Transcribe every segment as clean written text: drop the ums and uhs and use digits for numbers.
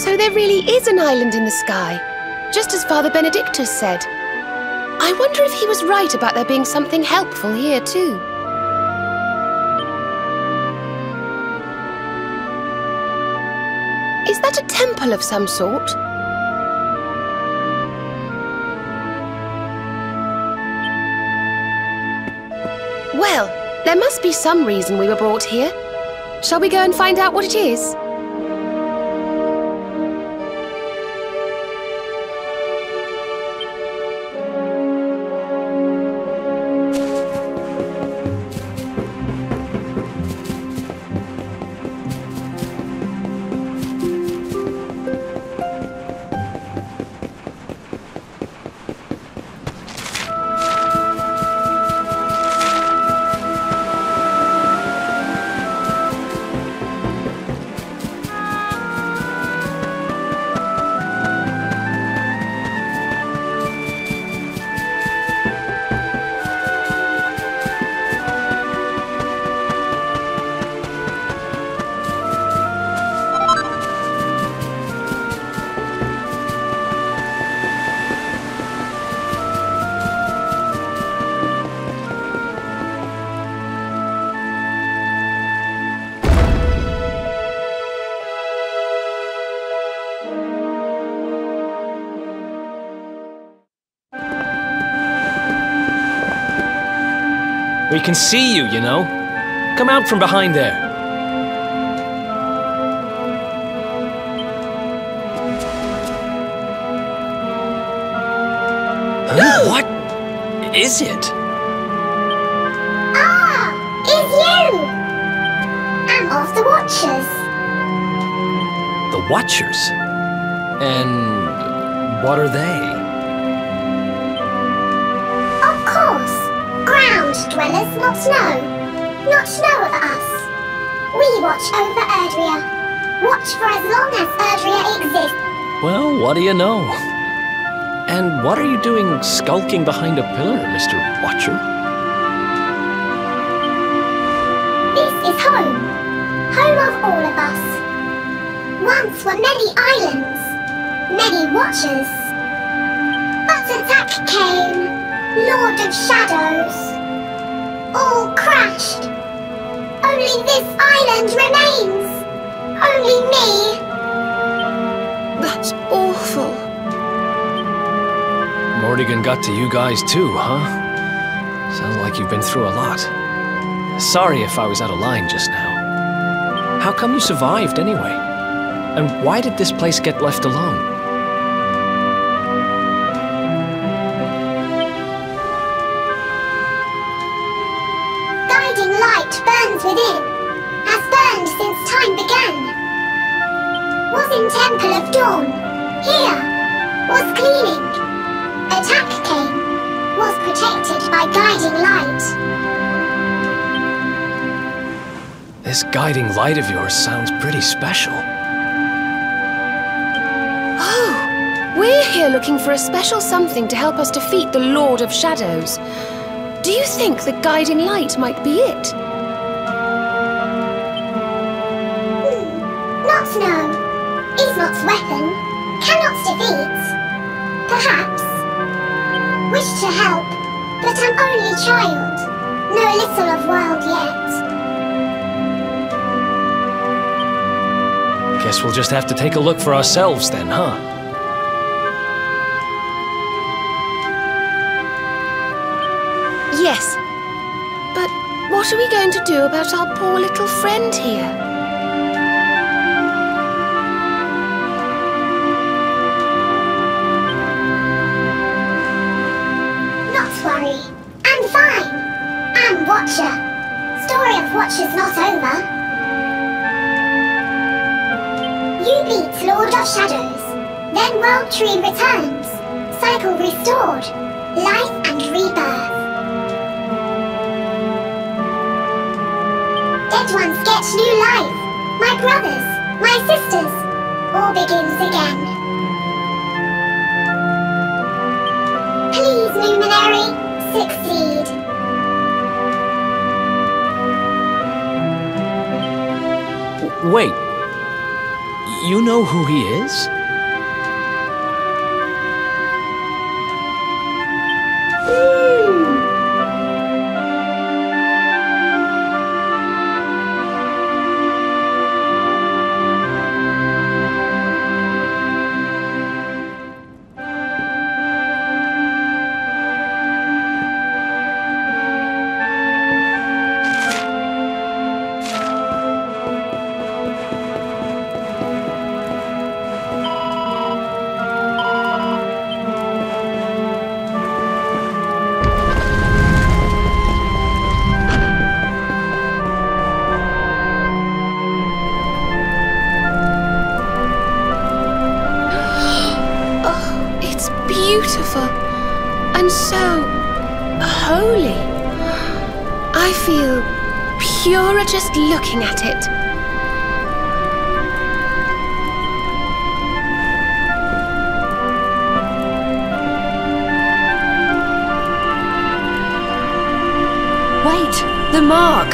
So there really is an island in the sky, just as Father Benedictus said. I wonder if he was right about there being something helpful here too. Is that a temple of some sort? Well, there must be some reason we were brought here. Shall we go and find out what it is? We can see you, you know. Come out from behind there. Huh? What is it? Ah, it's you! I'm of the Watchers. The Watchers? And what are they? Of course. Ground dwellers not know of us. We watch over Erdrea. Watch for as long as Erdrea exists. Well, what do you know? And what are you doing skulking behind a pillar, Mr. Watcher? This is home. Home of all of us. Once were many islands, many Watchers. But attack came. Lord of Shadows. All crashed. Only this island remains. Only me. That's awful. Morrigan got to you guys too, huh? Sounds like you've been through a lot. Sorry if I was out of line just now. How come you survived anyway? And why did this place get left alone? Burns within, has burned since time began. Was in Temple of Dawn, here, was cleaning. Attack came, was protected by guiding light. This guiding light of yours sounds pretty special. Oh, we're here looking for a special something to help us defeat the Lord of Shadows. Do you think the guiding light might be it? No, is not weapon, cannot defeat. Perhaps. Wish to help, but I'm only child. Know little of world yet. Guess we'll just have to take a look for ourselves then, huh? Yes. But what are we going to do about our poor little friend here? I'm fine. I'm Watcher. Story of Watchers not over. You beat Lord of Shadows. Then World Tree returns. Cycle restored. Life and rebirth. Dead ones get new life. My brothers, my sisters. All begins again. Please, Luminary. Succeed. Wait. You know who he is? Beautiful and so holy. I feel purer just looking at it. Wait, the mark.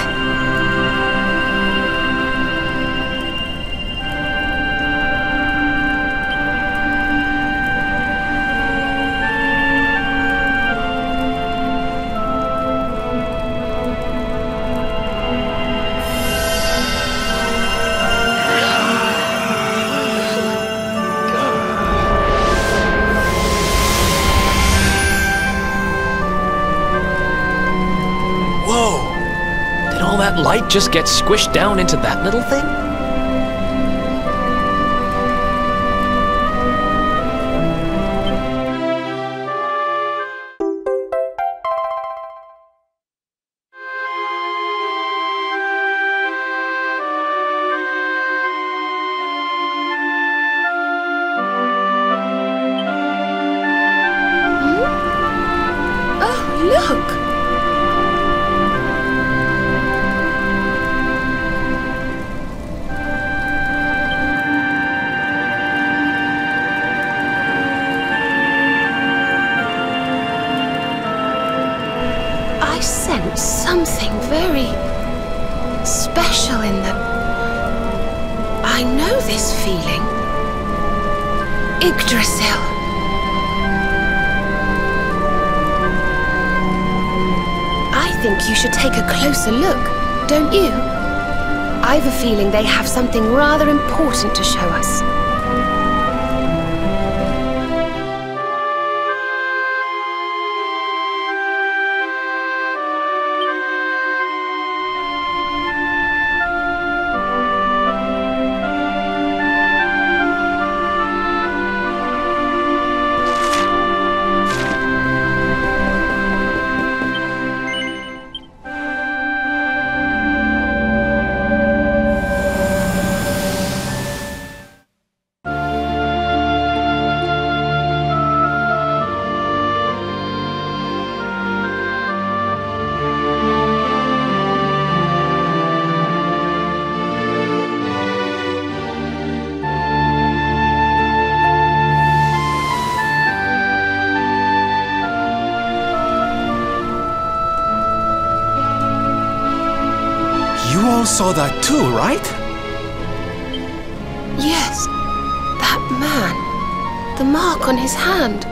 That light just gets squished down into that little thing? Oh, look! I sense something very special in them. I know this feeling. Yggdrasil. I think you should take a closer look, don't you? I've a feeling they have something rather important to show us. You all saw that too, right? Yes, that man. The mark on his hand.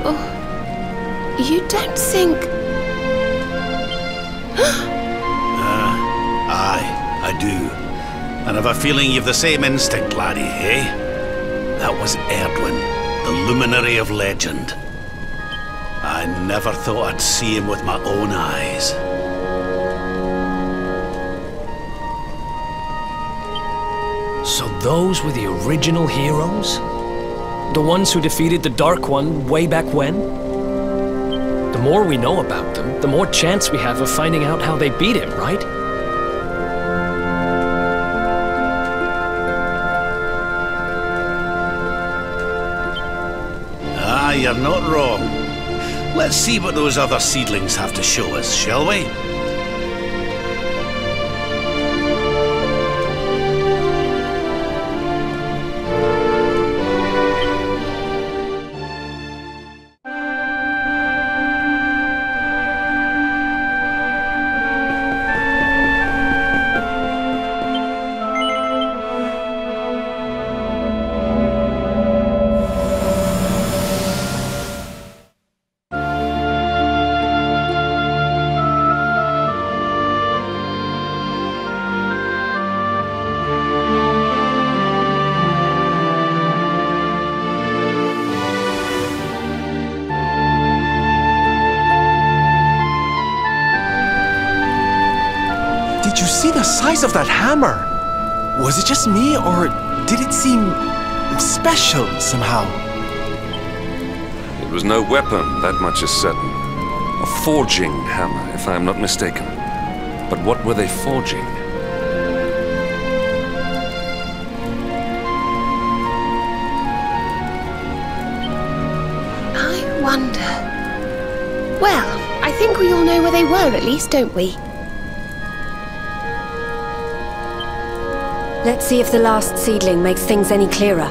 Oh, you don't think... Aye, I do. And I've a feeling you've the same instinct, laddie, eh? That was Erdwin, the luminary of legend. I never thought I'd see him with my own eyes. So those were the original heroes? The ones who defeated the Dark One way back when? The more we know about them, the more chance we have of finding out how they beat him, right? Ah, you're not wrong. Let's see what those other seedlings have to show us, shall we? Did you see the size of that hammer? Was it just me, or did it seem special somehow? It was no weapon, that much is certain. A forging hammer, if I am not mistaken. But what were they forging? I wonder. Well, I think we all know where they were at least, don't we? Let's see if the last seedling makes things any clearer.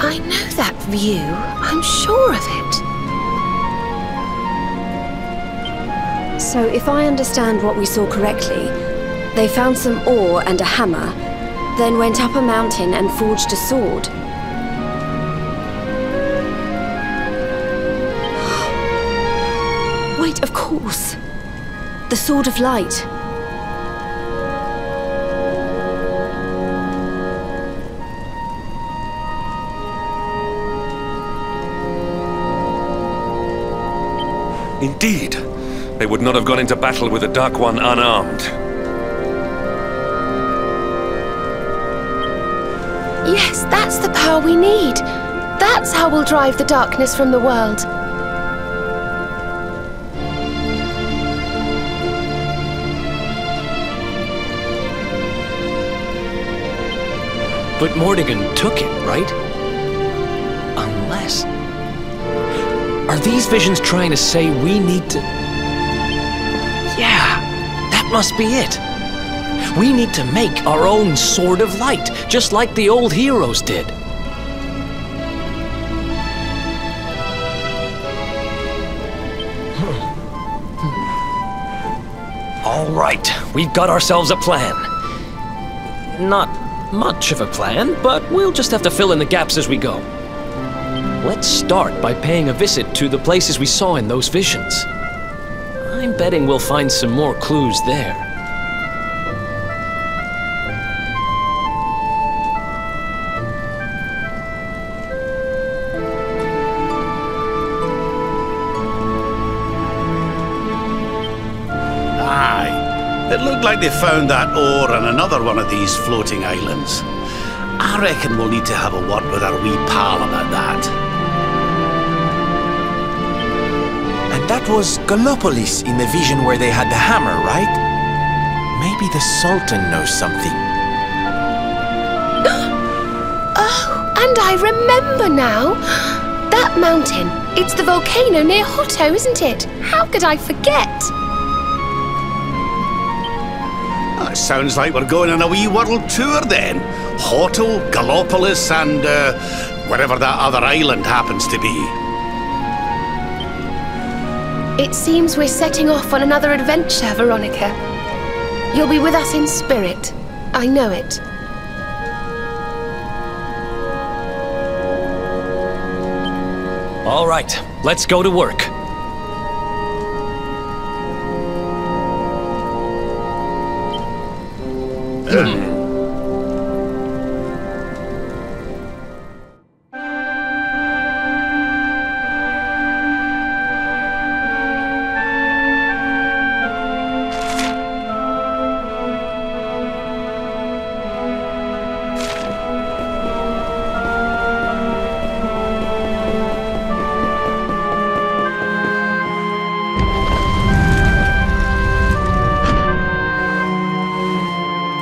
I know that view. I'm sure of it. So if I understand what we saw correctly, they found some ore and a hammer, then went up a mountain and forged a sword. Wait, of course. The Sword of Light. Indeed. They would not have gone into battle with the Dark One unarmed. Yes, that's the power we need. That's how we'll drive the darkness from the world. But Mordegon took it, right? Unless... Are these visions trying to say we need to... Yeah, that must be it. We need to make our own Sword of Light, just like the old heroes did. All right, we've got ourselves a plan. Not much of a plan, but we'll just have to fill in the gaps as we go. Let's start by paying a visit to the places we saw in those visions. I'm betting we'll find some more clues there. Aye. It looked like they found that ore on another one of these floating islands. I reckon we'll need to have a word with our wee pal about that. And that was Gallopolis in the vision where they had the hammer, right? Maybe the Sultan knows something. Oh, and I remember now. That mountain. It's the volcano near Hotto, isn't it? How could I forget? That sounds like we're going on a wee world tour then. Hotto, Gallopolis, and wherever that other island happens to be. It seems we're setting off on another adventure, Veronica. You'll be with us in spirit. I know it. All right, let's go to work.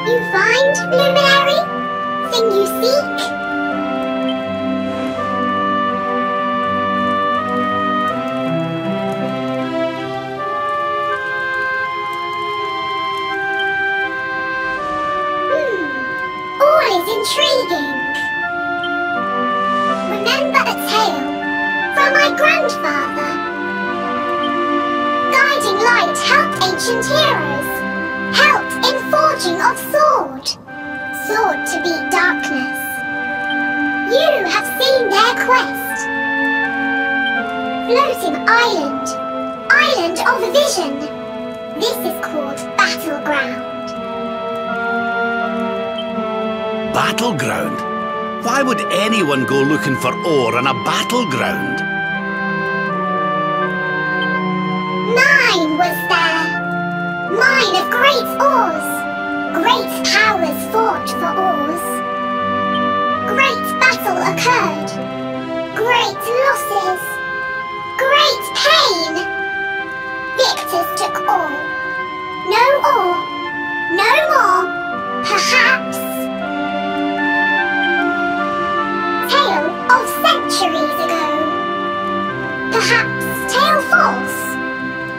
You find my grandfather. Guiding light helped ancient heroes. Helped in forging of sword. Sword to beat darkness. You have seen their quest. Floating island. Island of vision. This is called Battleground. Battleground? Why would anyone go looking for ore on a battleground? Mine was there. Mine of great ores. Great powers fought for ores. Great battle occurred. Great losses. Great pain. Victors took all. No ore. No more. Perhaps. Tale of centuries ago. Perhaps tale false.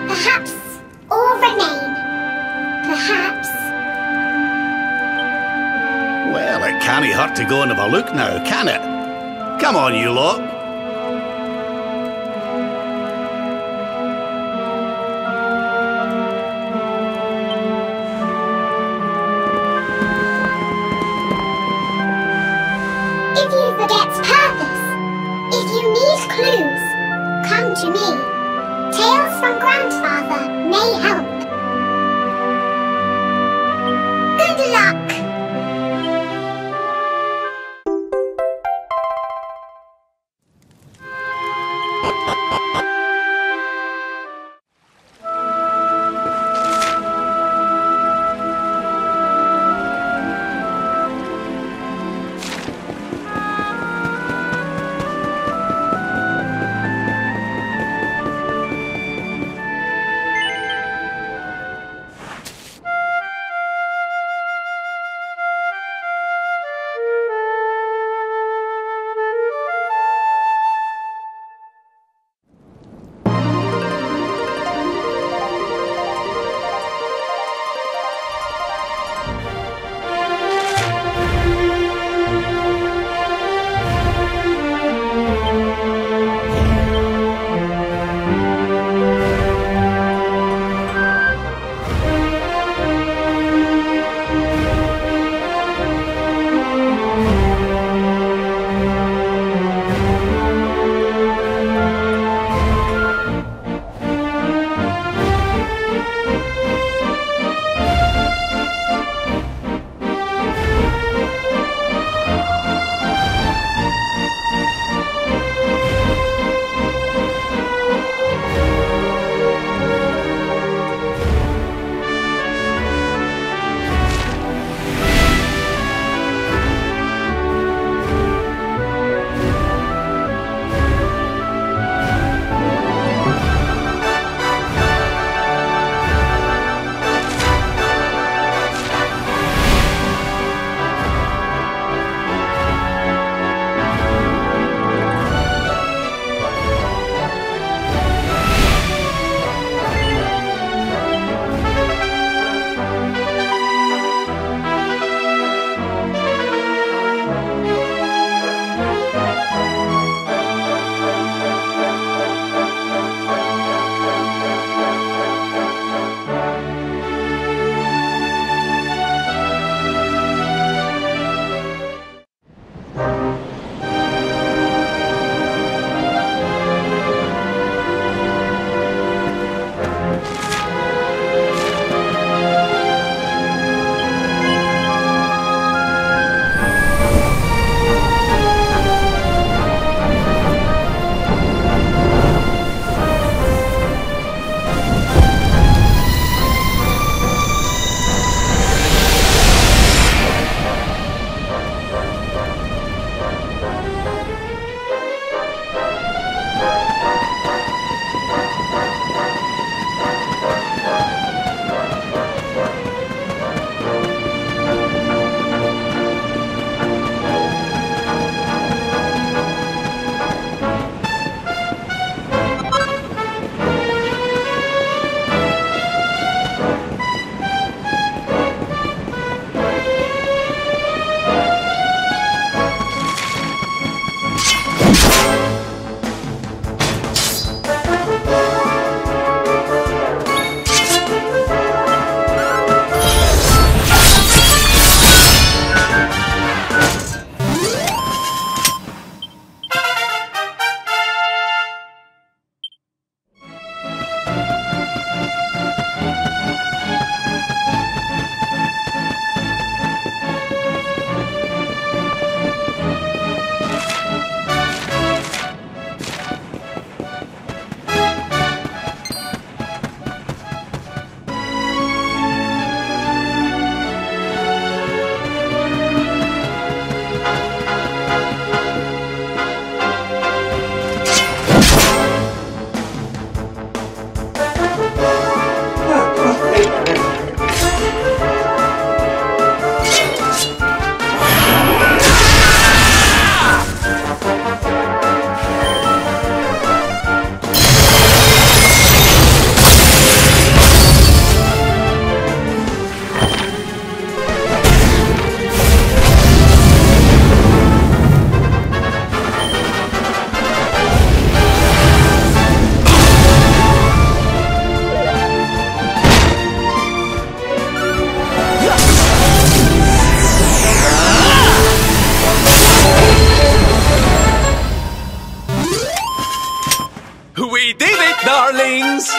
Perhaps all remain. Perhaps. Well, it can't hurt to go and have a look now, can it? Come on, you lot. If you forget purpose, if you need clues, come to me. Tales from Grandfather may help. Good luck! We did it, darlings!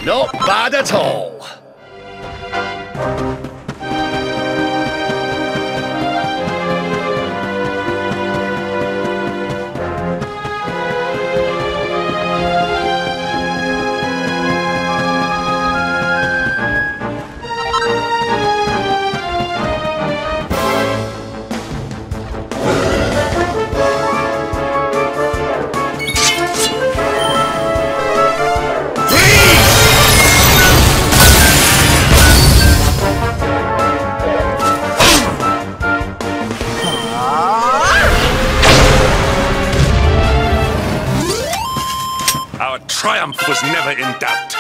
Not bad at all. Our triumph was never in doubt.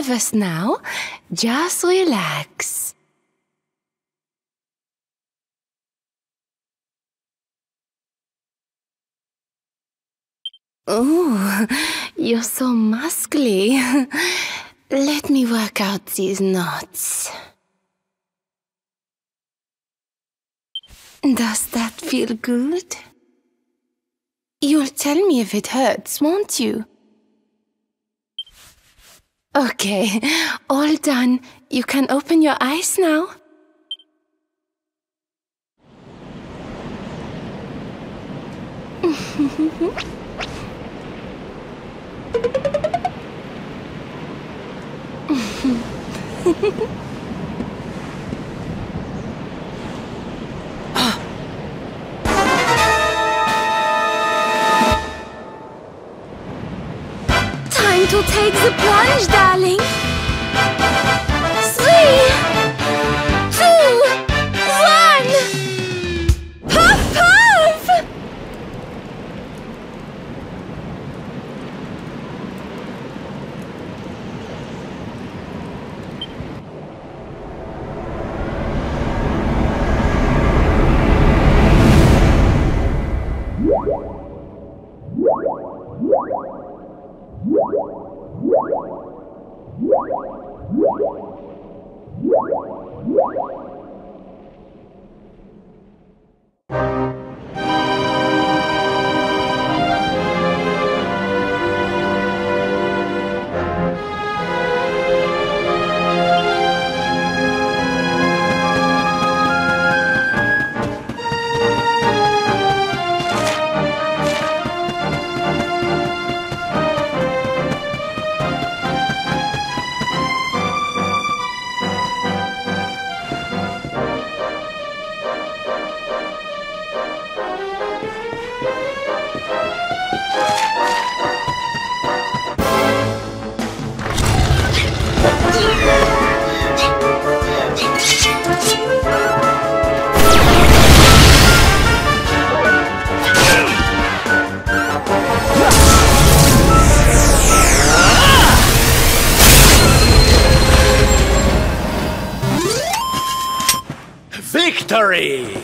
nervous now. Just relax. Oh, you're so muscly. Let me work out these knots. Does that feel good? You'll tell me if it hurts, won't you? Okay, all done. You can open your eyes now. Time to take the plunge, darling. 3, 2, 1. Puff, puff! Victory!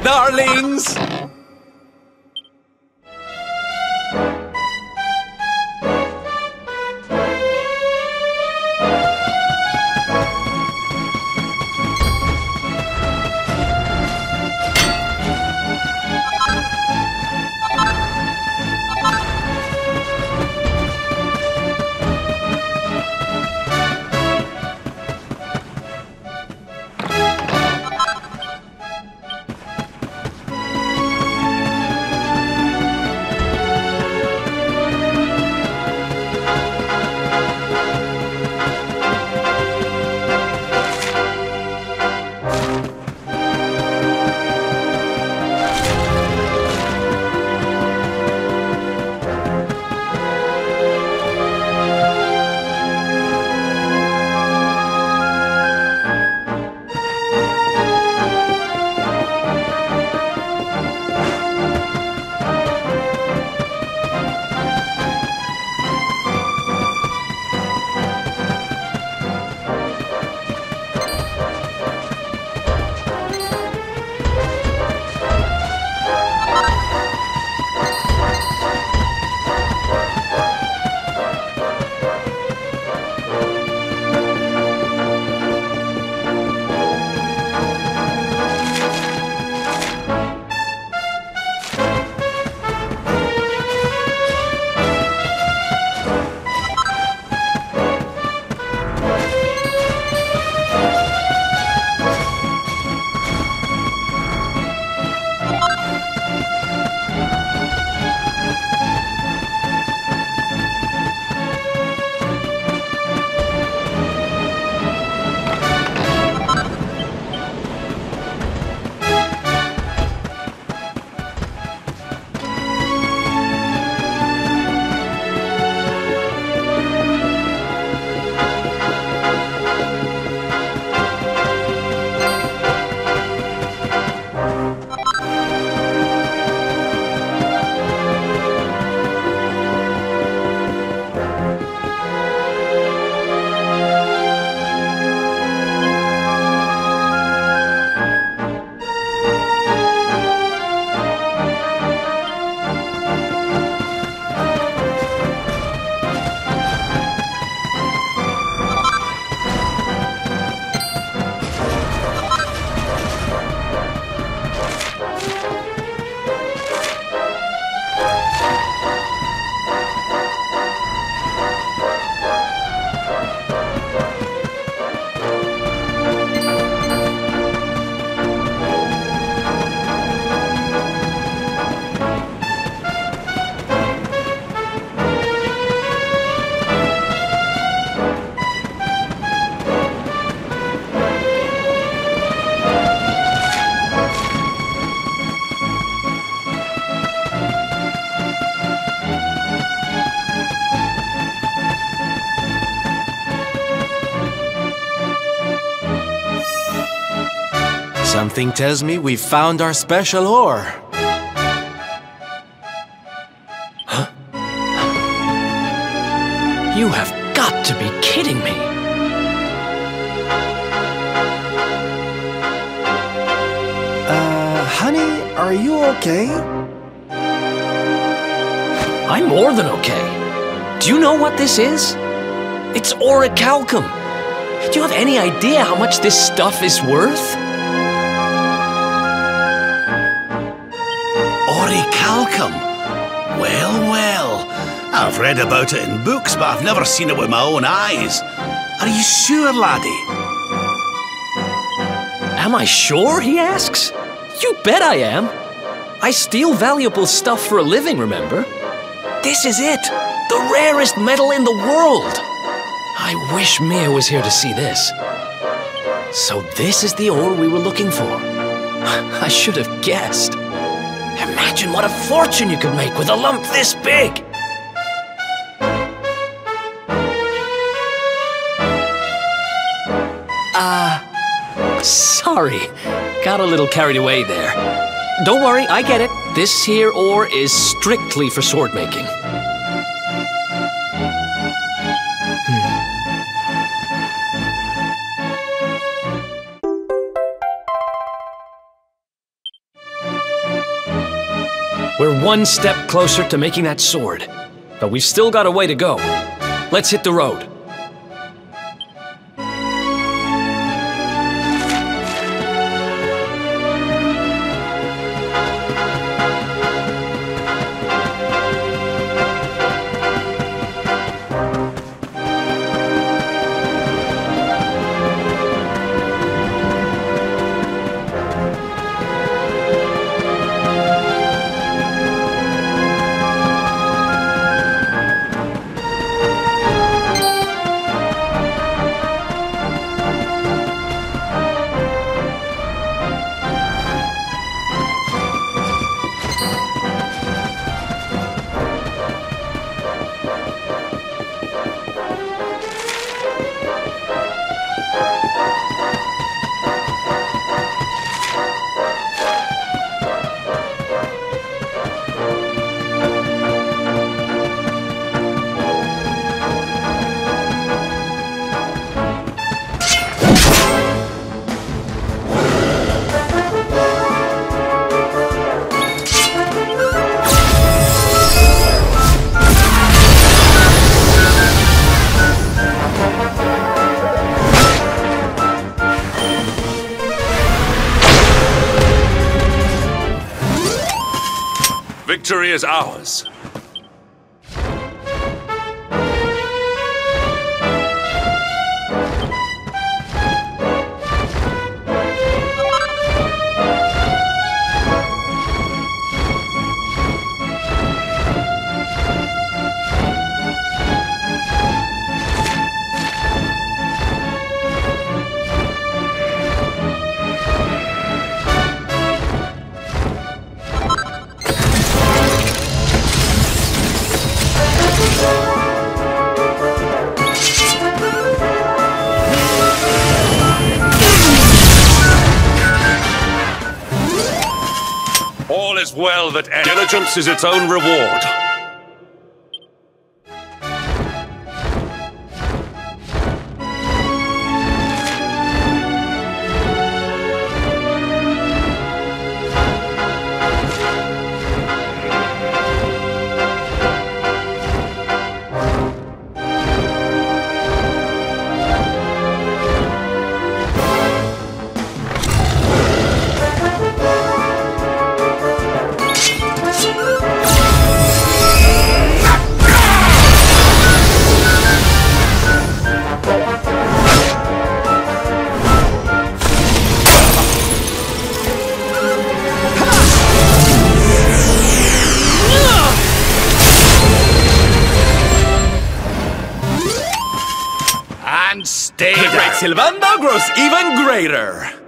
darlings! Something tells me we've found our special ore. Huh? You have got to be kidding me! Honey, are you okay? I'm more than okay. Do you know what this is? It's orichalcum. Do you have any idea how much this stuff is worth? Orichalcum? Well, well. I've read about it in books, but I've never seen it with my own eyes. Are you sure, laddie? Am I sure, he asks? You bet I am. I steal valuable stuff for a living, remember? This is it. The rarest metal in the world. I wish Mia was here to see this. So this is the ore we were looking for. I should have guessed. Imagine what a fortune you could make with a lump this big. Sorry. Got a little carried away there. Don't worry, I get it. This here ore is strictly for sword making. We're one step closer to making that sword. But we've still got a way to go. Let's hit the road. Victory is ours. All is well that ends. Diligence is its own reward. And stay The there. great Sylvander grows even greater!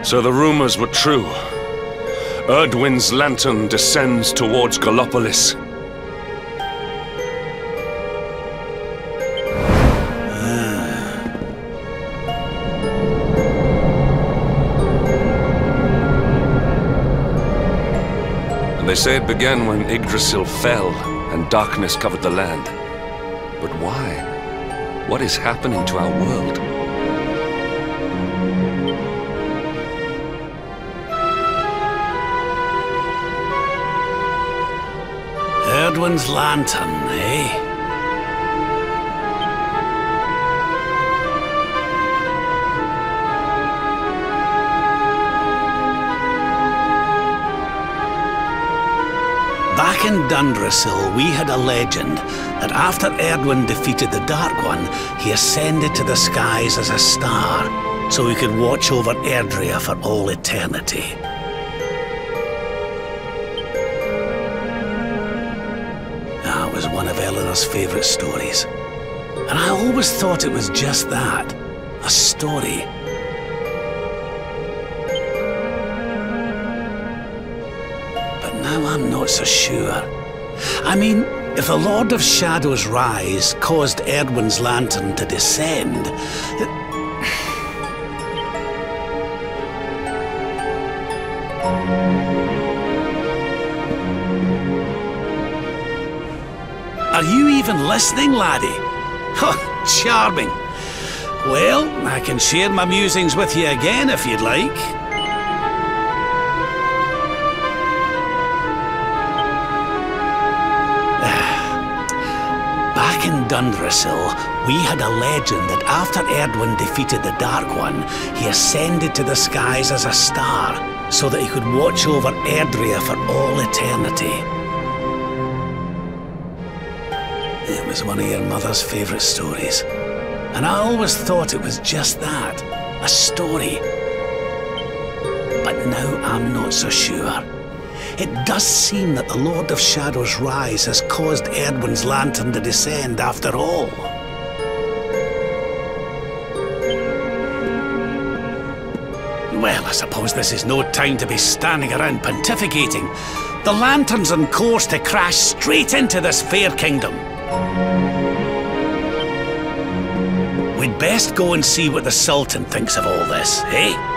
So the rumors were true. Erdwin's lantern descends towards Gallopolis. They say it began when Yggdrasil fell and darkness covered the land. But why? What is happening to our world? Erdwin's lantern, eh? Back in Dundrasil, we had a legend that after Erdwin defeated the Dark One, he ascended to the skies as a star, so he could watch over Erdrea for all eternity. That was one of Eleanor's favourite stories. And I always thought it was just that, a story. Now I'm not so sure. I mean, if the Lord of Shadow's rise caused Erdwin's lantern to descend... Are you even listening, laddie? Oh, charming. Well, I can share my musings with you again if you'd like. In Dundrasil, we had a legend that after Erdwin defeated the Dark One, he ascended to the skies as a star, so that he could watch over Erdrea for all eternity. It was one of your mother's favourite stories, and I always thought it was just that, a story. But now I'm not so sure. It does seem that the Lord of Shadow's rise has caused Erdwin's lantern to descend after all. Well, I suppose this is no time to be standing around pontificating. The lantern's on course to crash straight into this fair kingdom. We'd best go and see what the Sultan thinks of all this, eh?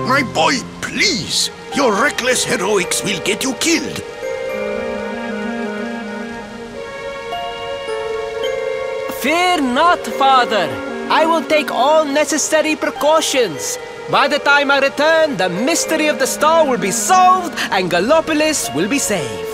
My boy, please! Your reckless heroics will get you killed. Fear not, Father. I will take all necessary precautions. By the time I return, the mystery of the star will be solved and Gallopolis will be saved.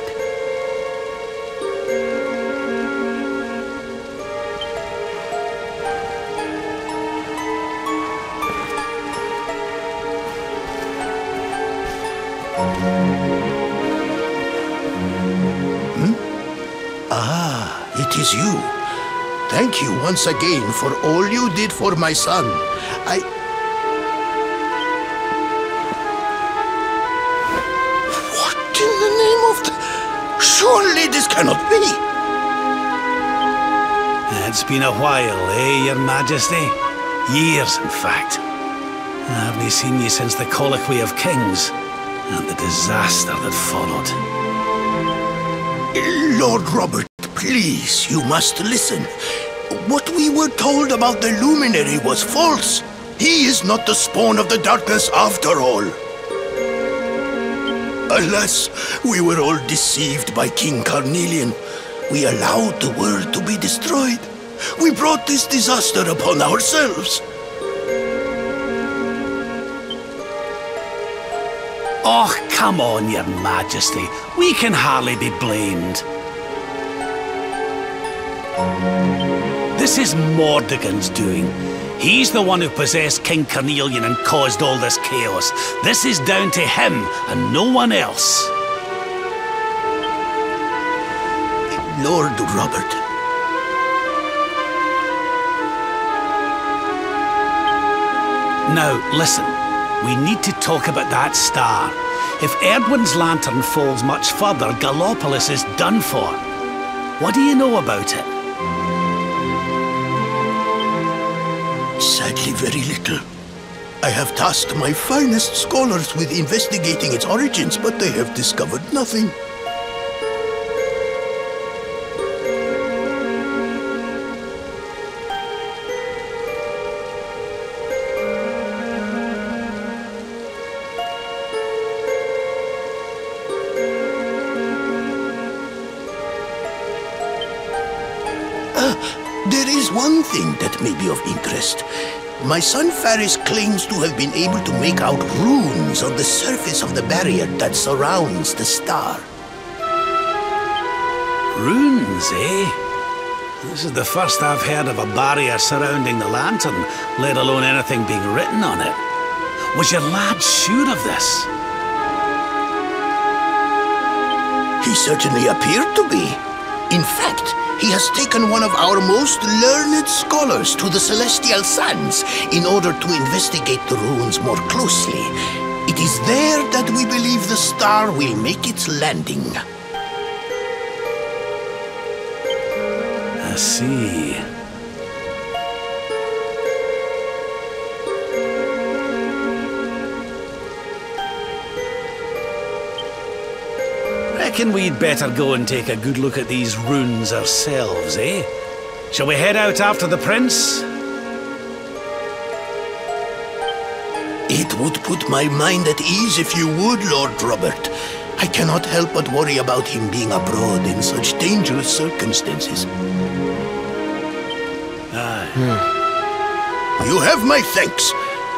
It is you. Thank you once again for all you did for my son. What in the name of the... Surely this cannot be! It's been a while, eh, Your Majesty? Years, in fact. I haven't seen you since the Colloquy of Kings and the disaster that followed. Lord Robert, please, you must listen. What we were told about the Luminary was false. He is not the spawn of the darkness after all. Alas, we were all deceived by King Carnelian. We allowed the world to be destroyed. We brought this disaster upon ourselves. Oh, come on, Your Majesty. We can hardly be blamed. This is Mordegon's doing. He's the one who possessed King Carnelian and caused all this chaos. This is down to him and no one else. Lord Robert. Now, listen. We need to talk about that star. If Erdwin's lantern falls much further, Gallopolis is done for. What do you know about it? Sadly, very little. I have tasked my finest scholars with investigating its origins, but they have discovered nothing. There is one thing that may be of interest. My son Faris claims to have been able to make out runes on the surface of the barrier that surrounds the star. Runes, eh? This is the first I've heard of a barrier surrounding the lantern, let alone anything being written on it. Was your lad sure of this? He certainly appeared to be. In fact, he has taken one of our most learned scholars to the Celestial Sands in order to investigate the runes more closely. It is there that we believe the star will make its landing. I see. Reckon we'd better go and take a good look at these runes ourselves, eh? Shall we head out after the prince? It would put my mind at ease if you would, Lord Robert. I cannot help but worry about him being abroad in such dangerous circumstances. You have my thanks.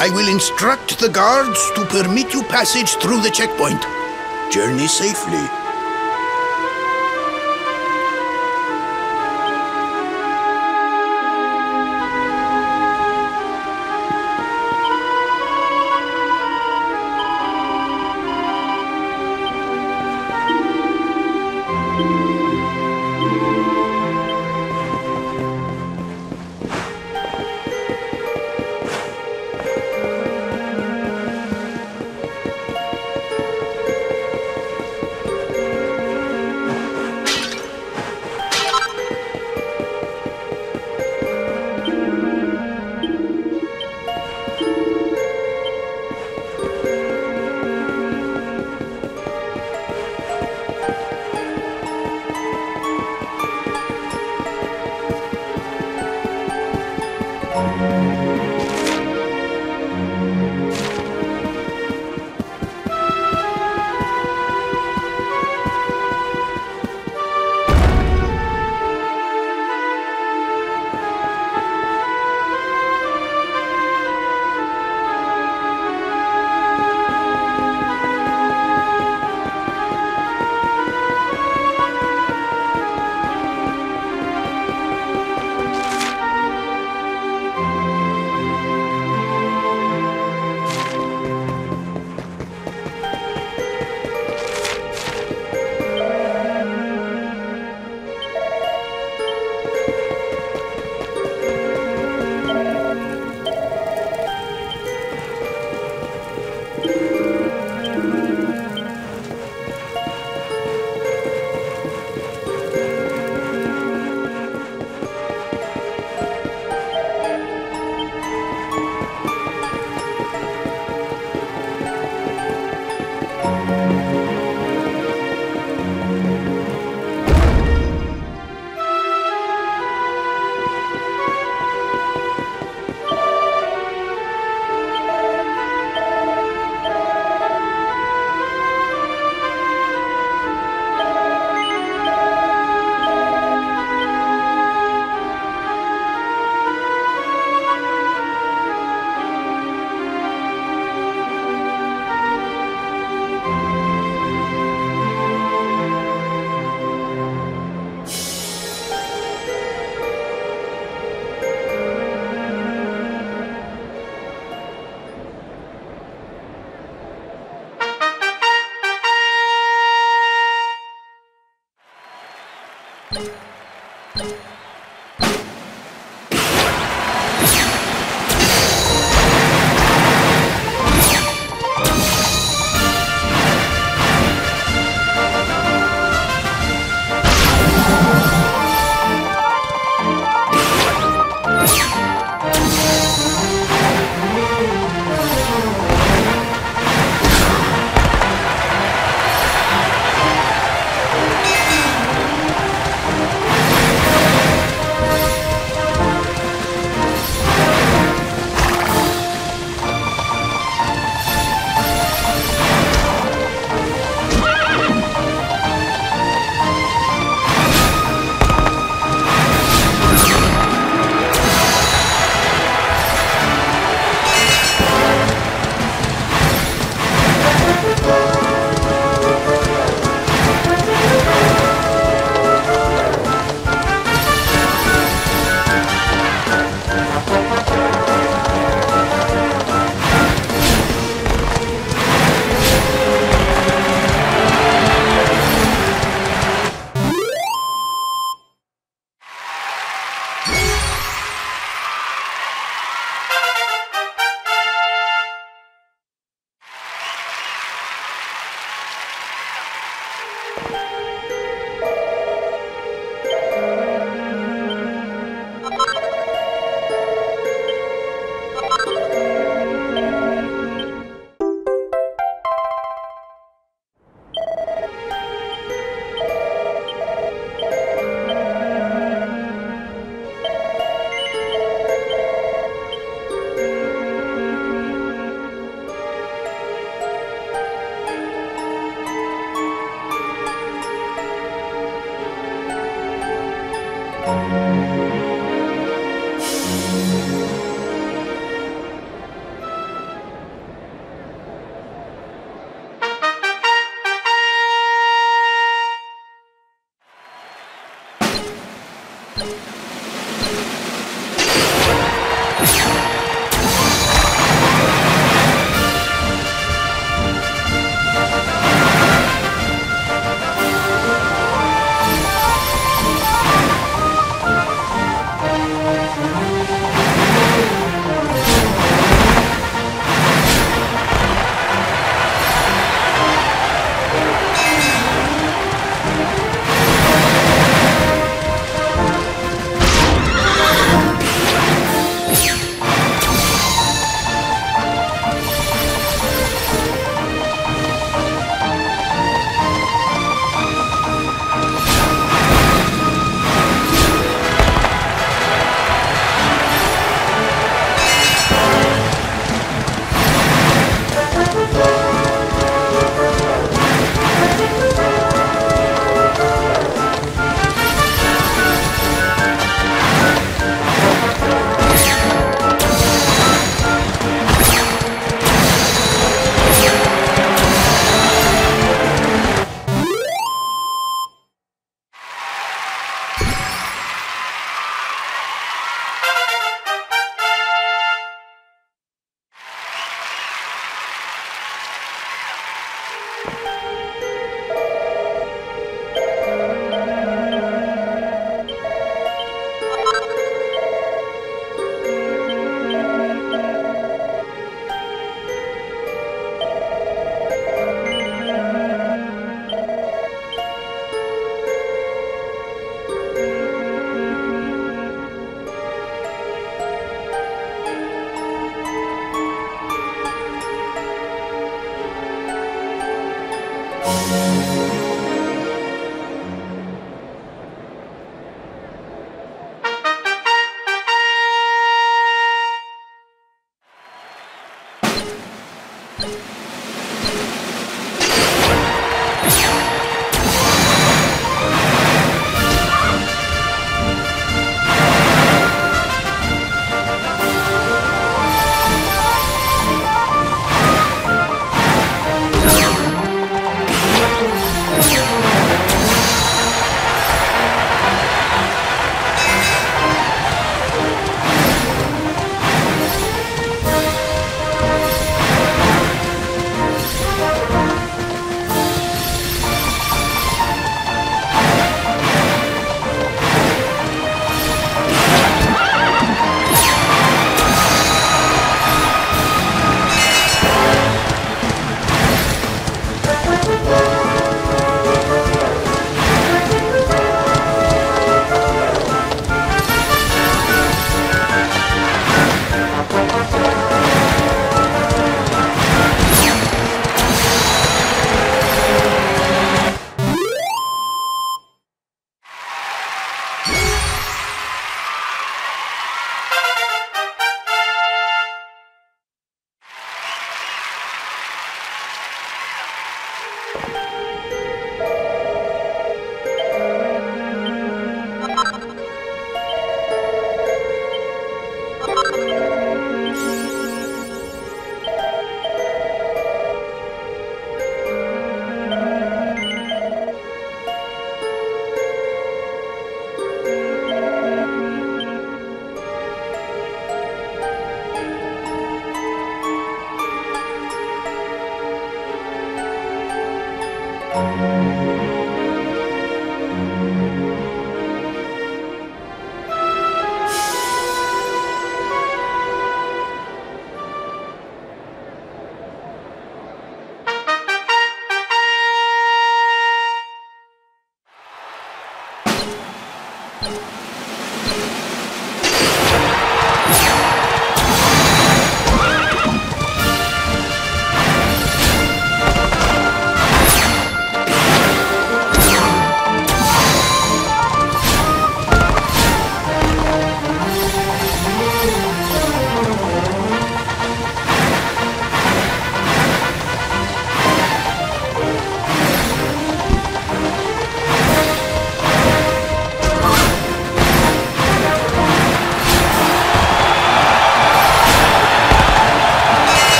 I will instruct the guards to permit you passage through the checkpoint. Journey safely.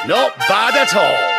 Not bad at all.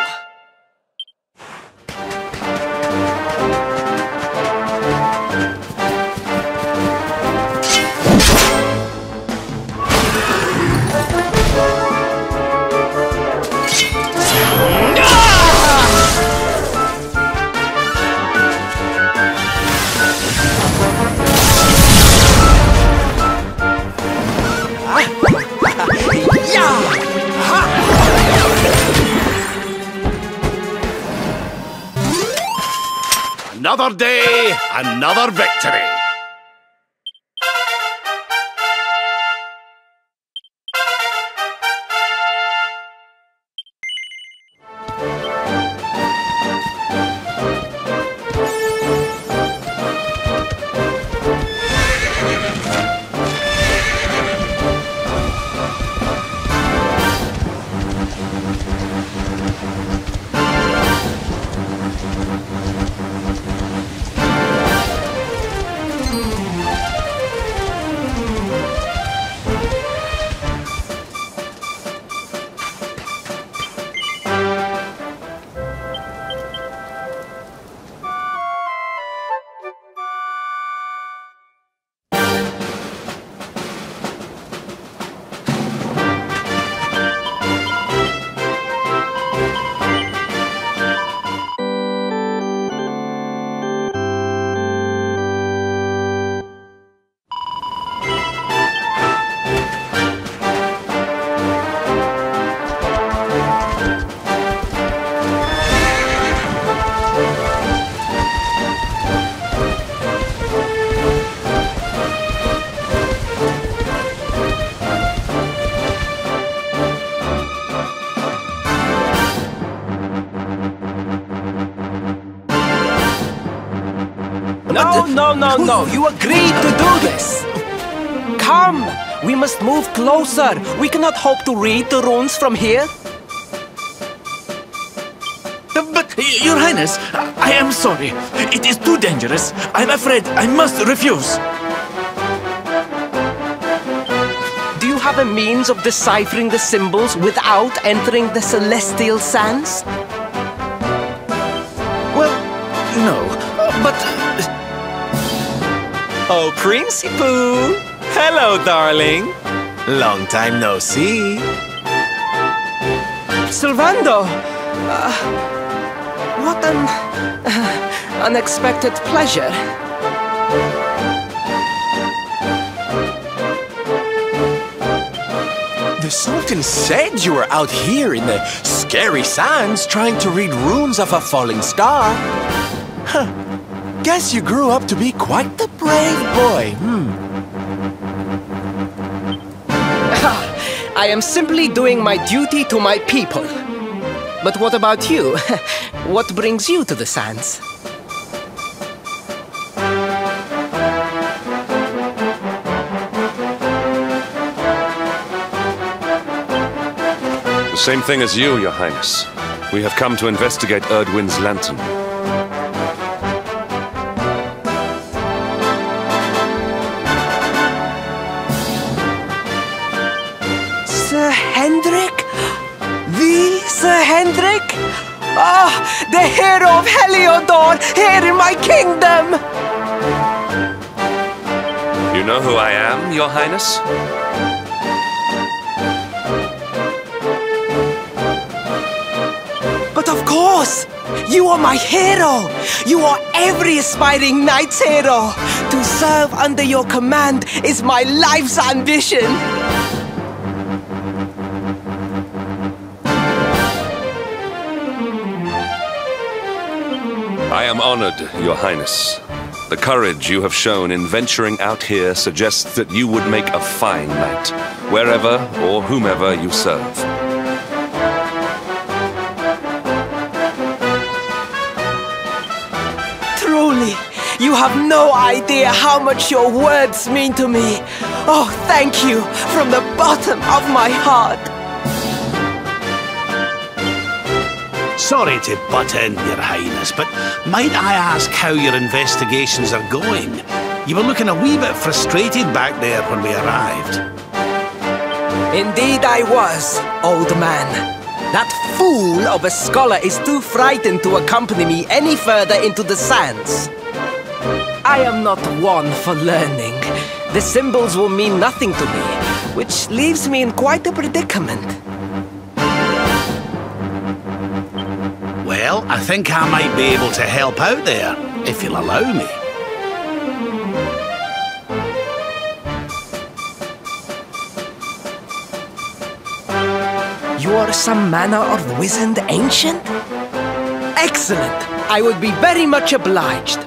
Another day, another victory. No, you agreed to do this! Come! We must move closer! We cannot hope to read the runes from here! But, Your Highness, I am sorry. It is too dangerous. I'm afraid I must refuse. Do you have a means of deciphering the symbols without entering the celestial sands? Well, no, but... Oh, Principoo! Hello, darling! Long time no see. Sylvando! What an... unexpected pleasure. The Sultan said you were out here in the scary sands trying to read runes of a falling star. Huh. Guess you grew up to be quite the brave boy, I am simply doing my duty to my people. But what about you? What brings you to the sands? The same thing as you, Your Highness. We have come to investigate Erdwin's lantern. Sir Hendrik? The Sir Hendrik? Ah, the hero of Heliodor, here in my kingdom! You know who I am, Your Highness? But of course! You are my hero! You are every aspiring knight's hero! To serve under your command is my life's ambition! I am honored, Your Highness. The courage you have shown in venturing out here suggests that you would make a fine knight, wherever or whomever you serve. Truly, you have no idea how much your words mean to me. Oh, thank you from the bottom of my heart. Sorry to butt in, Your Highness, but might I ask how your investigations are going? You were looking a wee bit frustrated back there when we arrived. Indeed I was, old man. That fool of a scholar is too frightened to accompany me any further into the sands. I am not one for learning. The symbols will mean nothing to me, which leaves me in quite a predicament. Well, I think I might be able to help out there, if you'll allow me. You are some manner of wizened ancient? Excellent! I would be very much obliged.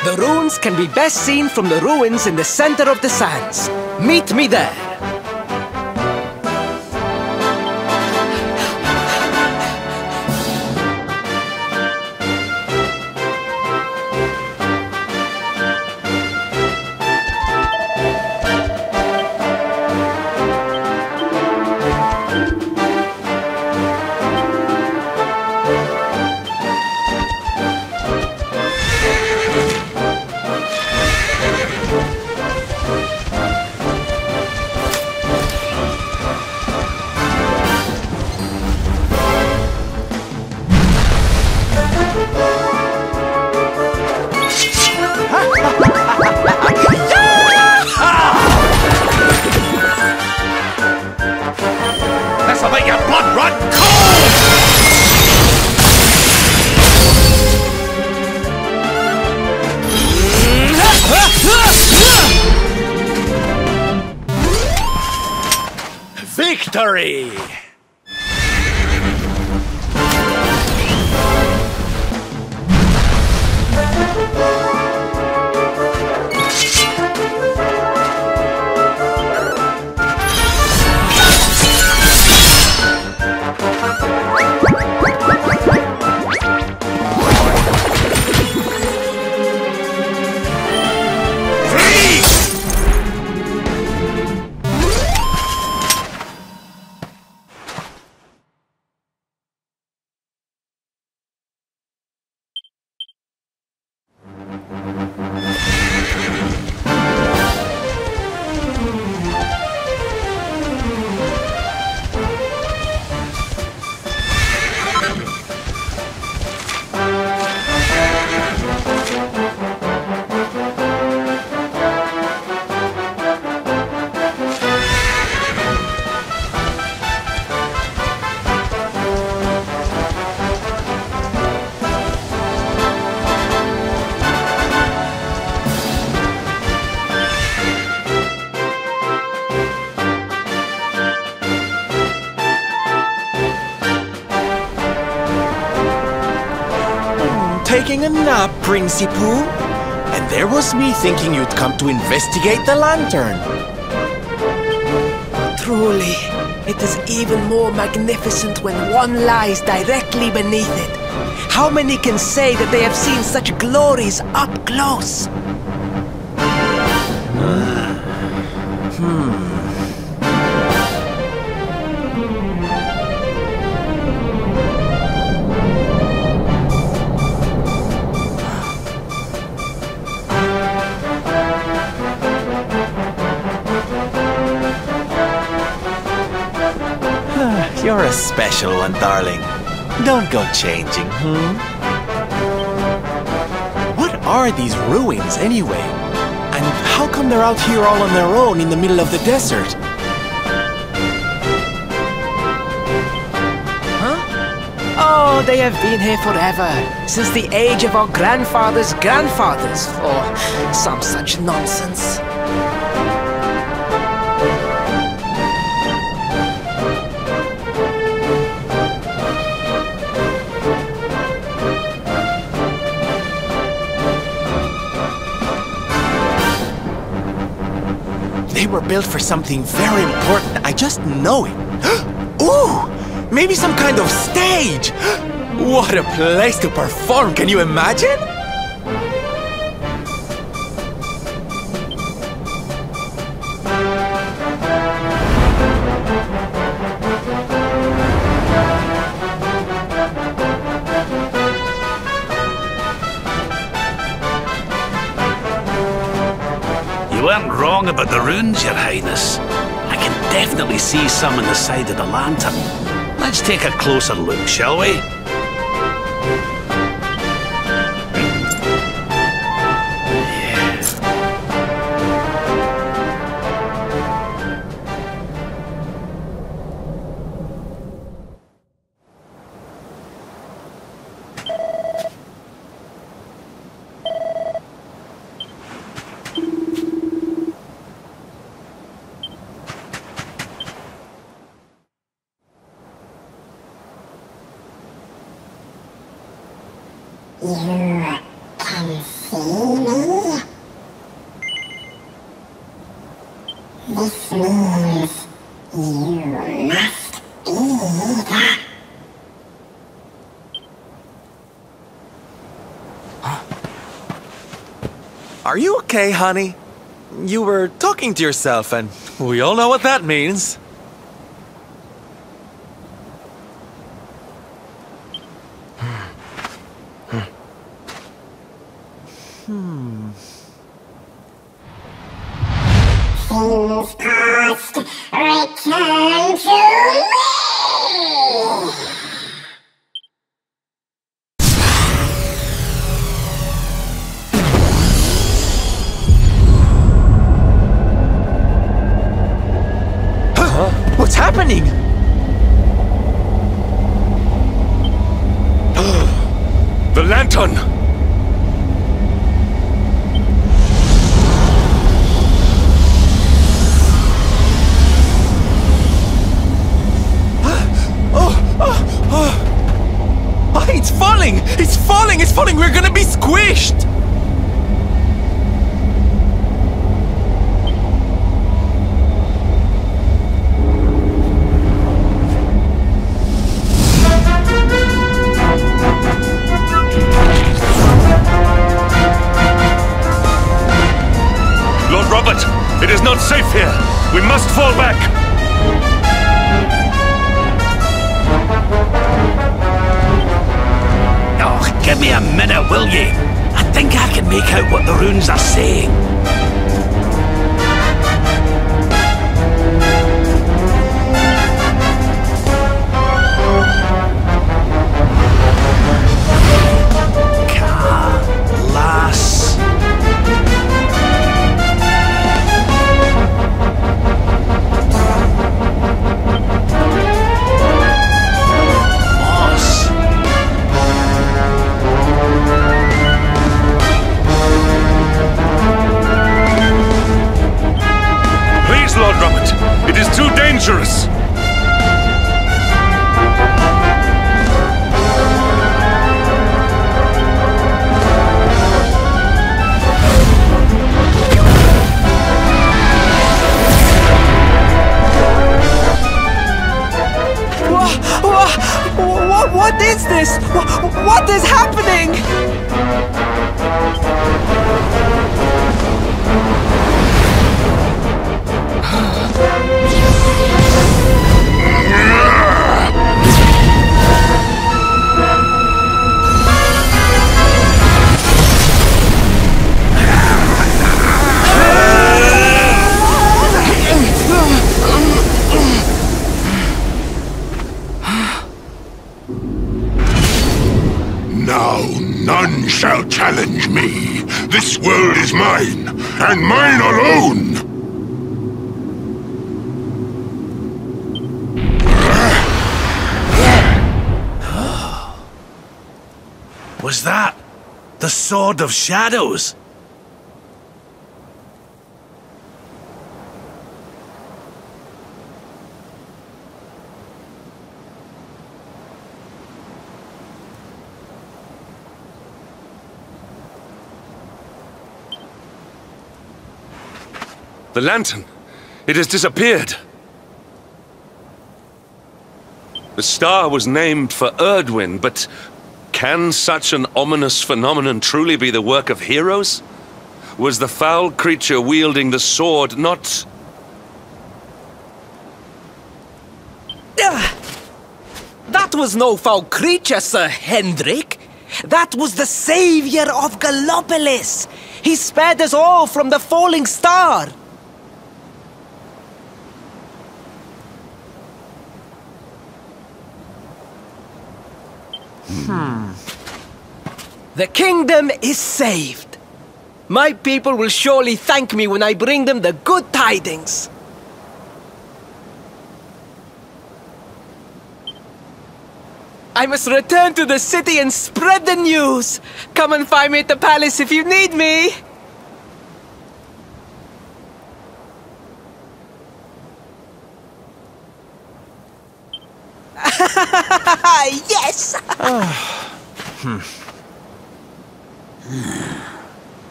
The runes can be best seen from the ruins in the center of the sands. Meet me there. This'll make your blood run cold! Victory! Taking a nap, Princey Pooh. And there was me thinking you'd come to investigate the lantern. Truly, it is even more magnificent when one lies directly beneath it. How many can say that they have seen such glories up close? You're a special one, darling. Don't go changing, What are these ruins, anyway? And how come they're out here all on their own in the middle of the desert? Oh, Oh, they have been here forever, since the age of our grandfathers' grandfathers, or some such nonsense. They were built for something very important. I just know it. Ooh! Maybe some kind of stage! What a place to perform! Can you imagine? You weren't wrong about the runes, Your Highness. I can definitely see some on the side of the lantern. Let's take a closer look, shall we? You can see me? This means you must be the... Are you okay, honey? You were talking to yourself, and we all know what that means. Things past, return to me! What's happening? The lantern! It's falling! It's falling! It's falling! We're gonna be squished! Lord Robert, it is not safe here. We must fall back. Oh, give me a minute, will ye? I think I can make out what the runes are saying. Lord Robert, it is too dangerous. What is this? What is happening? Now none shall challenge me. This world is mine, and mine alone! Was that the Sword of Shadows? The lantern! It has disappeared! The star was named for Erdwin, but can such an ominous phenomenon truly be the work of heroes? Was the foul creature wielding the sword not... That was no foul creature, Sir Hendrik. That was the savior of Gallopolis. He spared us all from the falling star. The kingdom is saved. My people will surely thank me when I bring them the good tidings. I must return to the city and spread the news. Come and find me at the palace if you need me. Yes!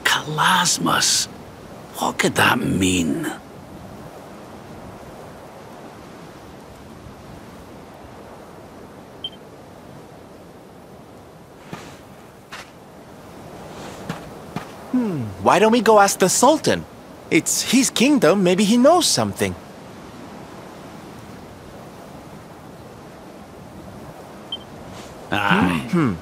Kalasmus. What could that mean? Why don't we go ask the Sultan? It's his kingdom, maybe he knows something. Aye.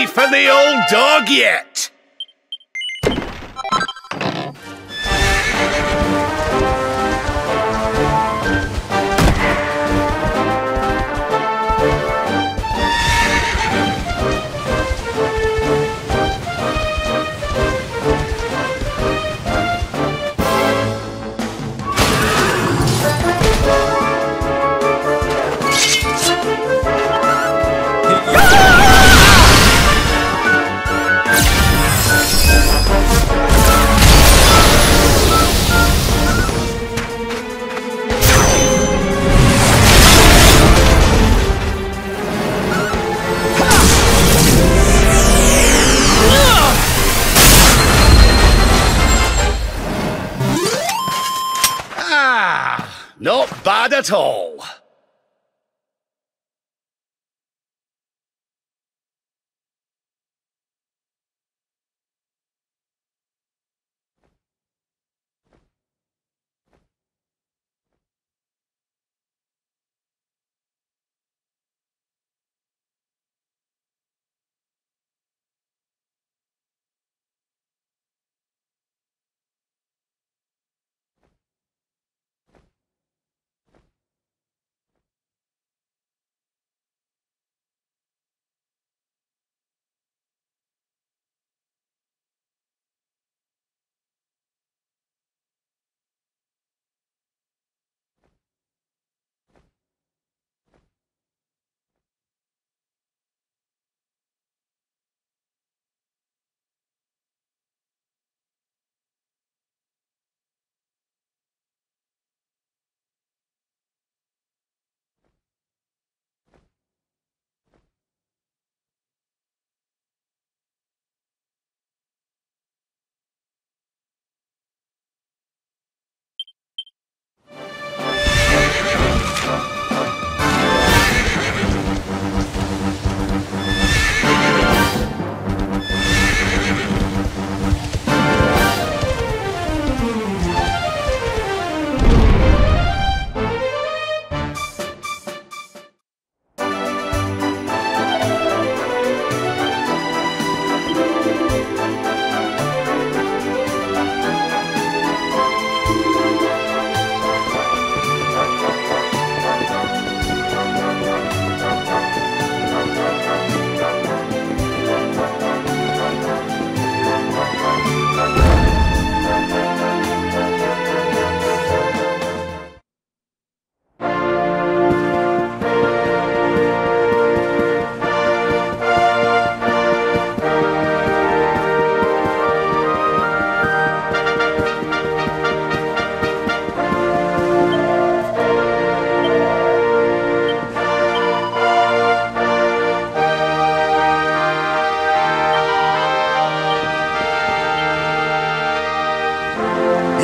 ready for the old dog yet? Not bad at all.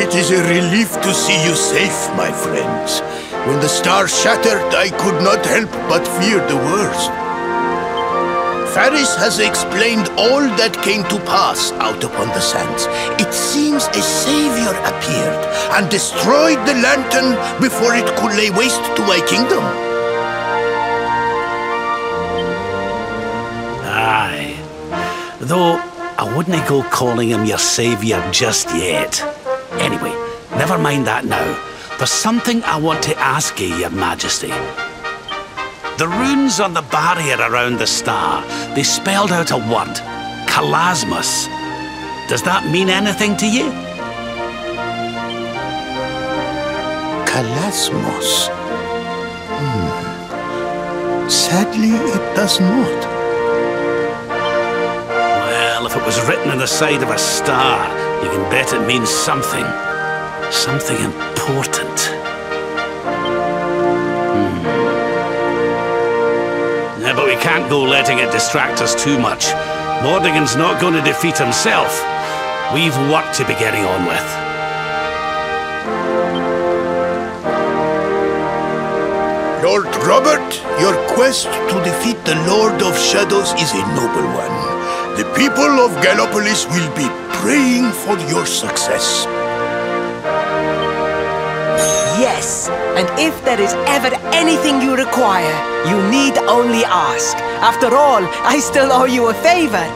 It is a relief to see you safe, my friends. When the star shattered, I could not help but fear the worst. Faris has explained all that came to pass out upon the sands. It seems a savior appeared and destroyed the lantern before it could lay waste to my kingdom. Aye. Though, I wouldn't go calling him your savior just yet. Anyway, never mind that now. There's something I want to ask you, Your Majesty. The runes on the barrier around the star, they spelled out a word. Kalasmus. Does that mean anything to you? Kalasmos. Sadly, it does not. Well, if it was written on the side of a star, you can bet it means something. Something important. Yeah, but we can't go letting it distract us too much. Mordigan's not going to defeat himself. We've work to be getting on with. Lord Robert, your quest to defeat the Lord of Shadows is a noble one. The people of Gallopolis will be praying for your success. Yes! Yes, and if there is ever anything you require, you need only ask. After all, I still owe you a favor.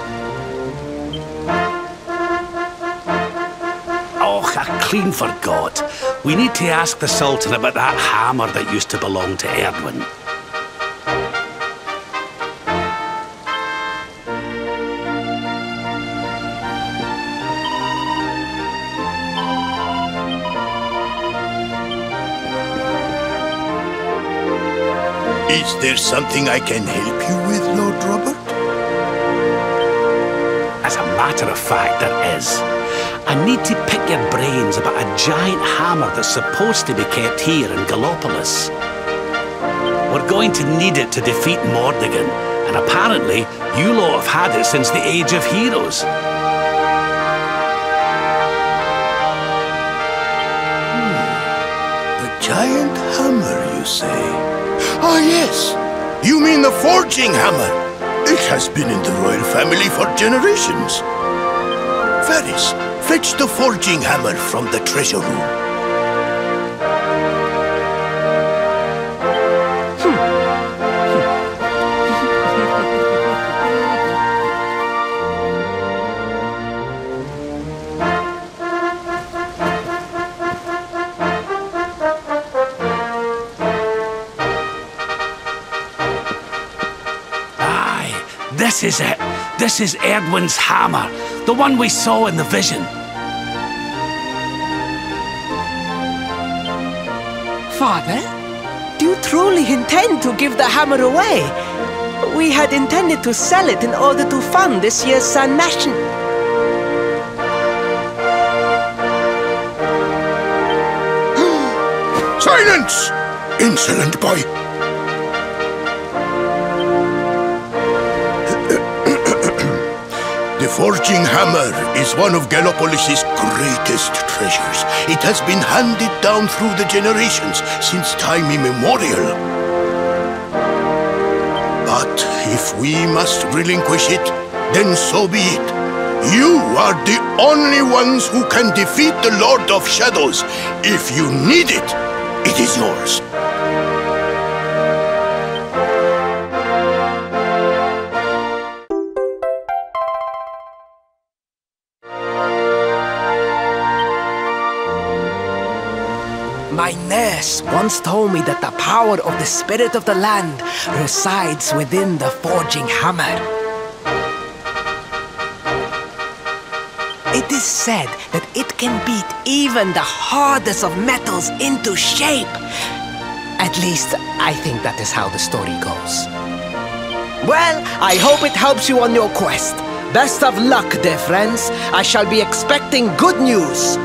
Oh, I clean forgot. We need to ask the Sultan about that hammer that used to belong to Erdwin. Is there something I can help you with, Lord Robert? As a matter of fact, there is. I need to pick your brains about a giant hammer that's supposed to be kept here in Gallopolis. We're going to need it to defeat Mordegon, and apparently you lot have had it since the Age of Heroes. The giant hammer, you say? Ah, yes! You mean the forging hammer? It has been in the royal family for generations. Varys, fetch the forging hammer from the treasure room. This is it. This is Erdwin's hammer, the one we saw in the vision. Father, do you truly intend to give the hammer away? We had intended to sell it in order to fund this year's Sun Nation. Silence! Insolent boy! The forging hammer is one of Gallopolis' greatest treasures. It has been handed down through the generations since time immemorial. But if we must relinquish it, then so be it. You are the only ones who can defeat the Lord of Shadows. If you need it, it is yours. My nurse once told me that the power of the spirit of the land resides within the forging hammer. It is said that it can beat even the hardest of metals into shape. At least, I think that is how the story goes. Well, I hope it helps you on your quest. Best of luck, dear friends. I shall be expecting good news.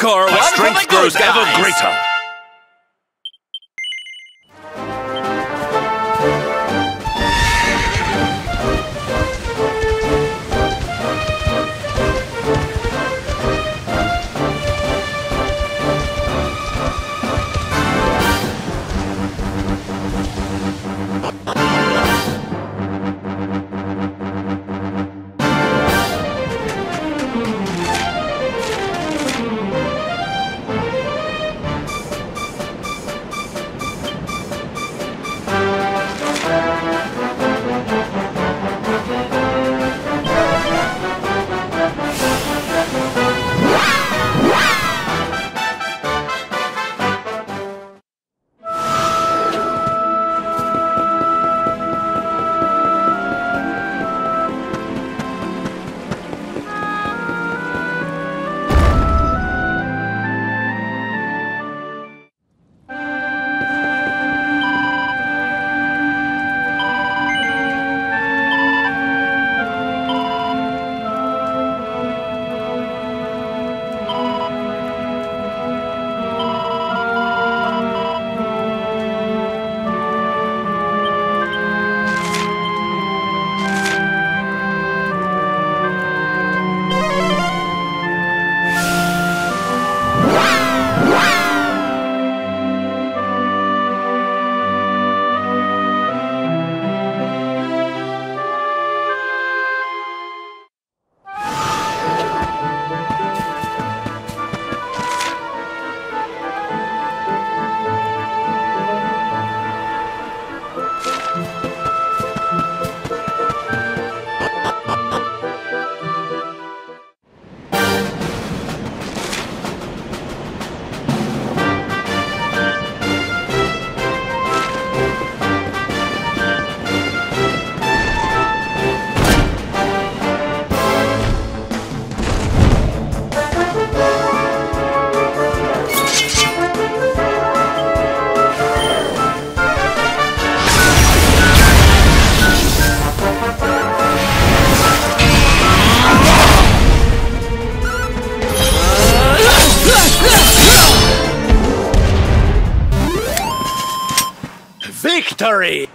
Score one. Strength grows ever greater. victory!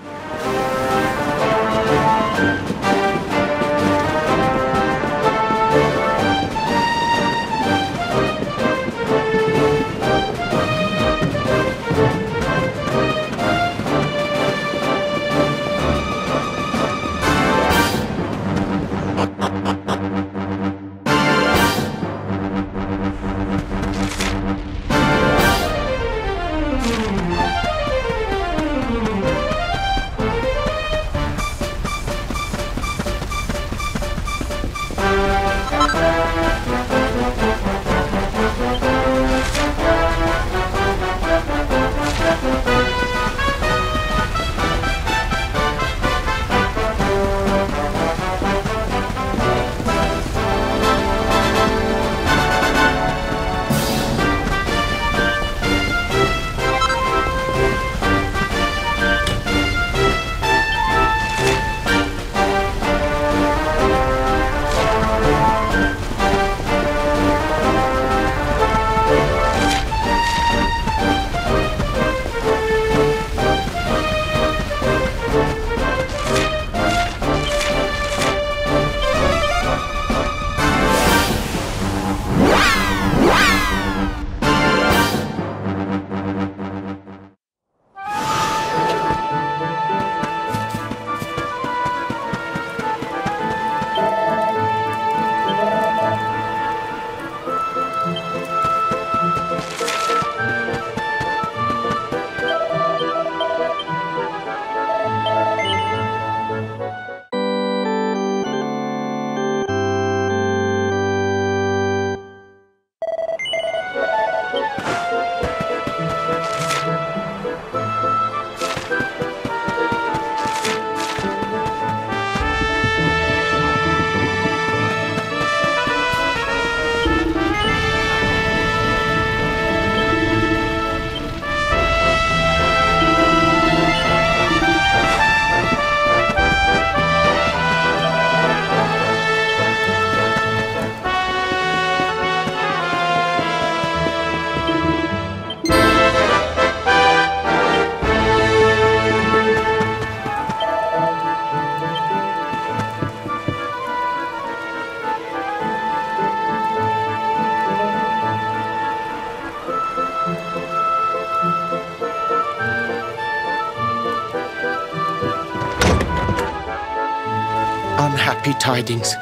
Unhappy tidings.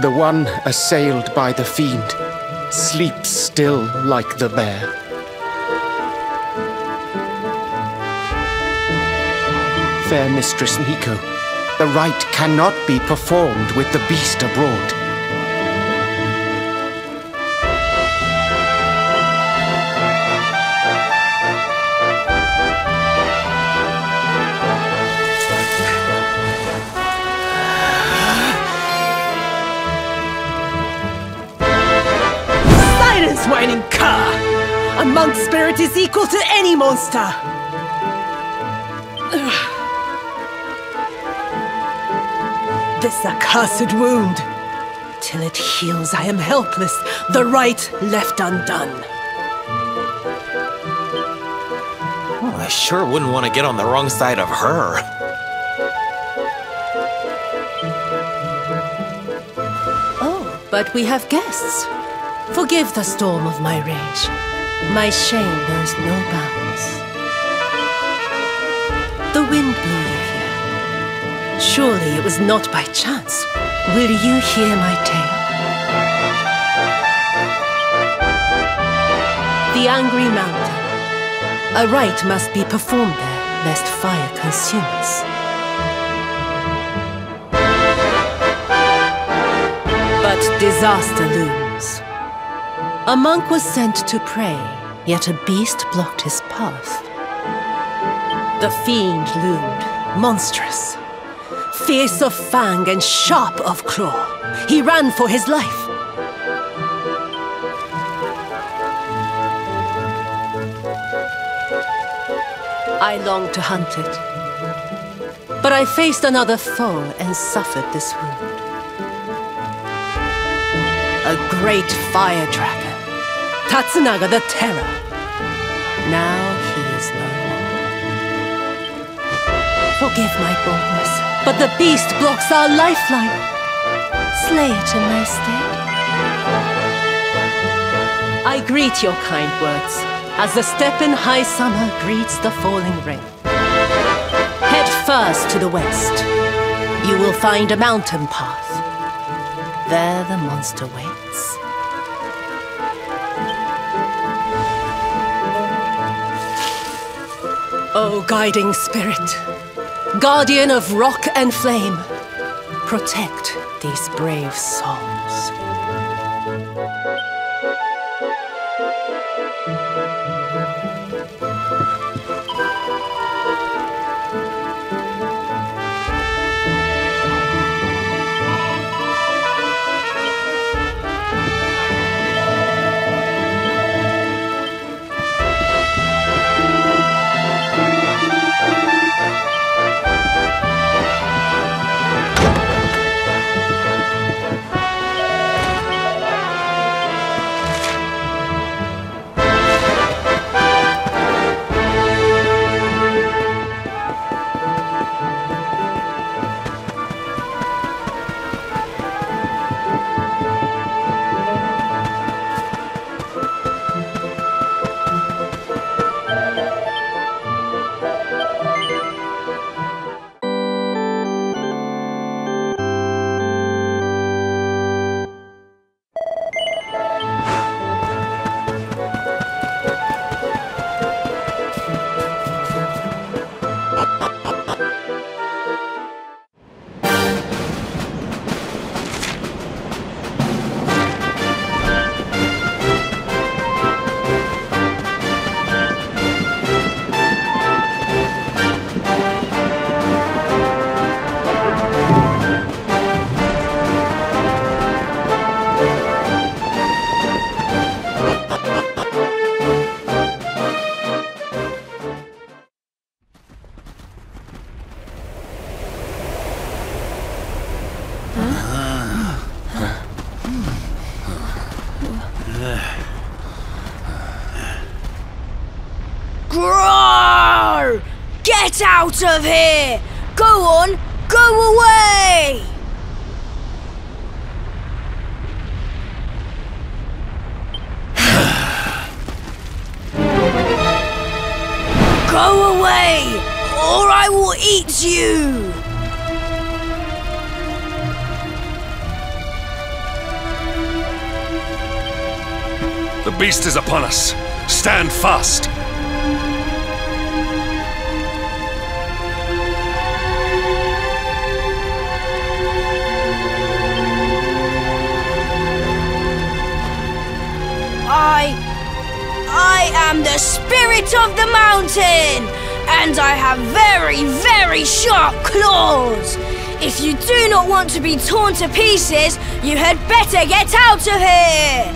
The one assailed by the fiend sleeps still like the bear. Fair Mistress Miko, the rite cannot be performed with the beast abroad. Whining cur! A monk's spirit is equal to any monster! This accursed wound. Till it heals, I am helpless, the rite left undone. Oh, I sure wouldn't want to get on the wrong side of her. Oh, but we have guests. Forgive the storm of my rage. My shame knows no bounds. The wind blew you here. Surely it was not by chance. Will you hear my tale? The Angry Mountain. A rite must be performed there, lest fire consume us. But disaster looms. A monk was sent to pray, yet a beast blocked his path. The fiend loomed, monstrous. Fierce of fang and sharp of claw. He ran for his life. I longed to hunt it. But I faced another foe and suffered this wound. A great fire dragon. Tatsunaga the Terror. Now he is no more. Forgive my boldness, but the beast blocks our lifeline. Slay it in my stead. I greet your kind words, as the steppe in high summer greets the falling rain. Head first to the west. You will find a mountain path. There the monster waits. O guiding spirit, guardian of rock and flame, protect these brave souls. Groar! Get out of here! Go on, go away! Go away, or I will eat you! The beast is upon us. Stand fast. I am the spirit of the mountain, and I have very, very sharp claws. If you do not want to be torn to pieces, you had better get out of here.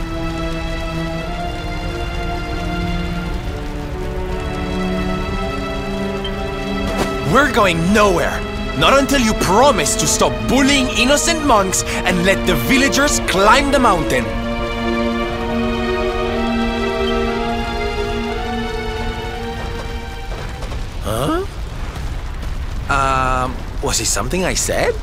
We're going nowhere. Not until you promise to stop bullying innocent monks and let the villagers climb the mountain. Huh? Was it something I said?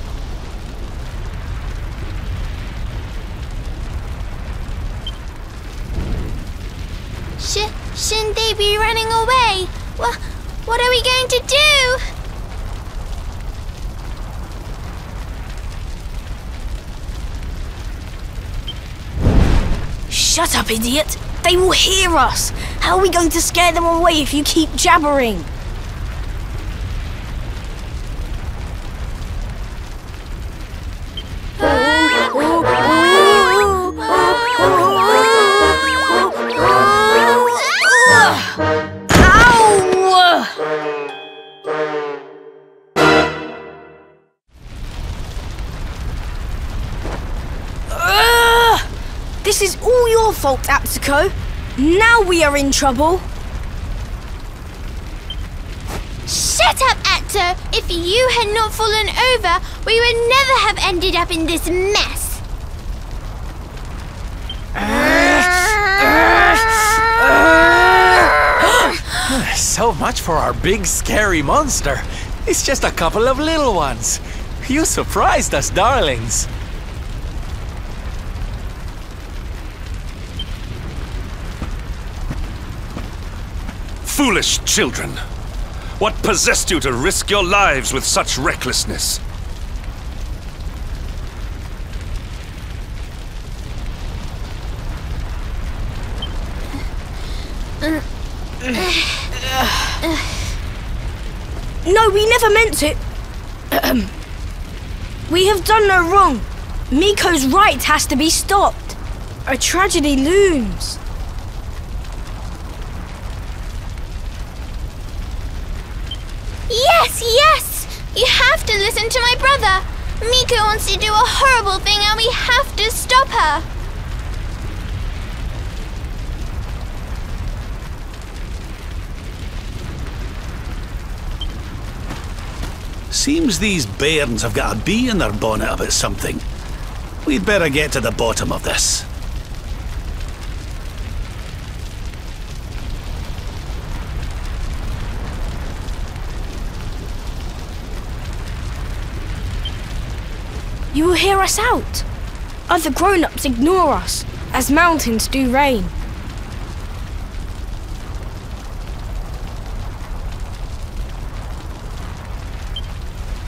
Shouldn't they be running away? What are we going to do? Shut up, idiot! They will hear us! How are we going to scare them away if you keep jabbering? This is all your fault, Aptico. Now we are in trouble. Shut up, Acto! If you had not fallen over, we would never have ended up in this mess. So much for our big scary monster. It's just a couple of little ones. You surprised us, darlings. Foolish children! What possessed you to risk your lives with such recklessness? No, we never meant to. We have done no wrong. Miko's right has to be stopped. A tragedy looms. Yes, yes! You have to listen to my brother. Miko wants to do a horrible thing and we have to stop her. Seems these bairns have got a bee in their bonnet about something. We'd better get to the bottom of this. You will hear us out. Other grown-ups ignore us, as mountains do rain.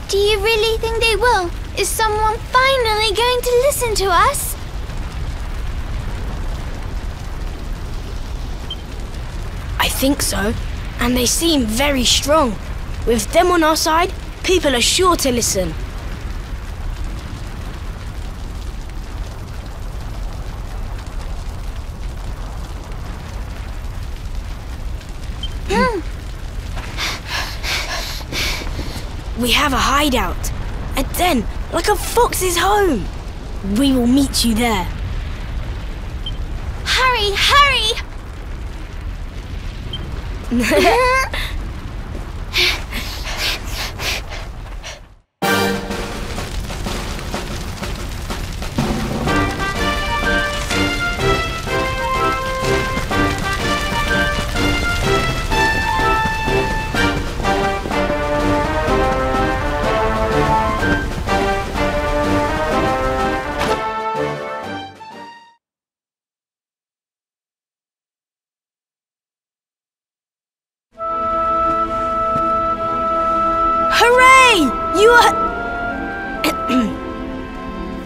Do you really think they will? Is someone finally going to listen to us? I think so, and they seem very strong. With them on our side, people are sure to listen. We have a hideout, a den, like a fox's home. We will meet you there. Hurry, hurry! Hooray! You are...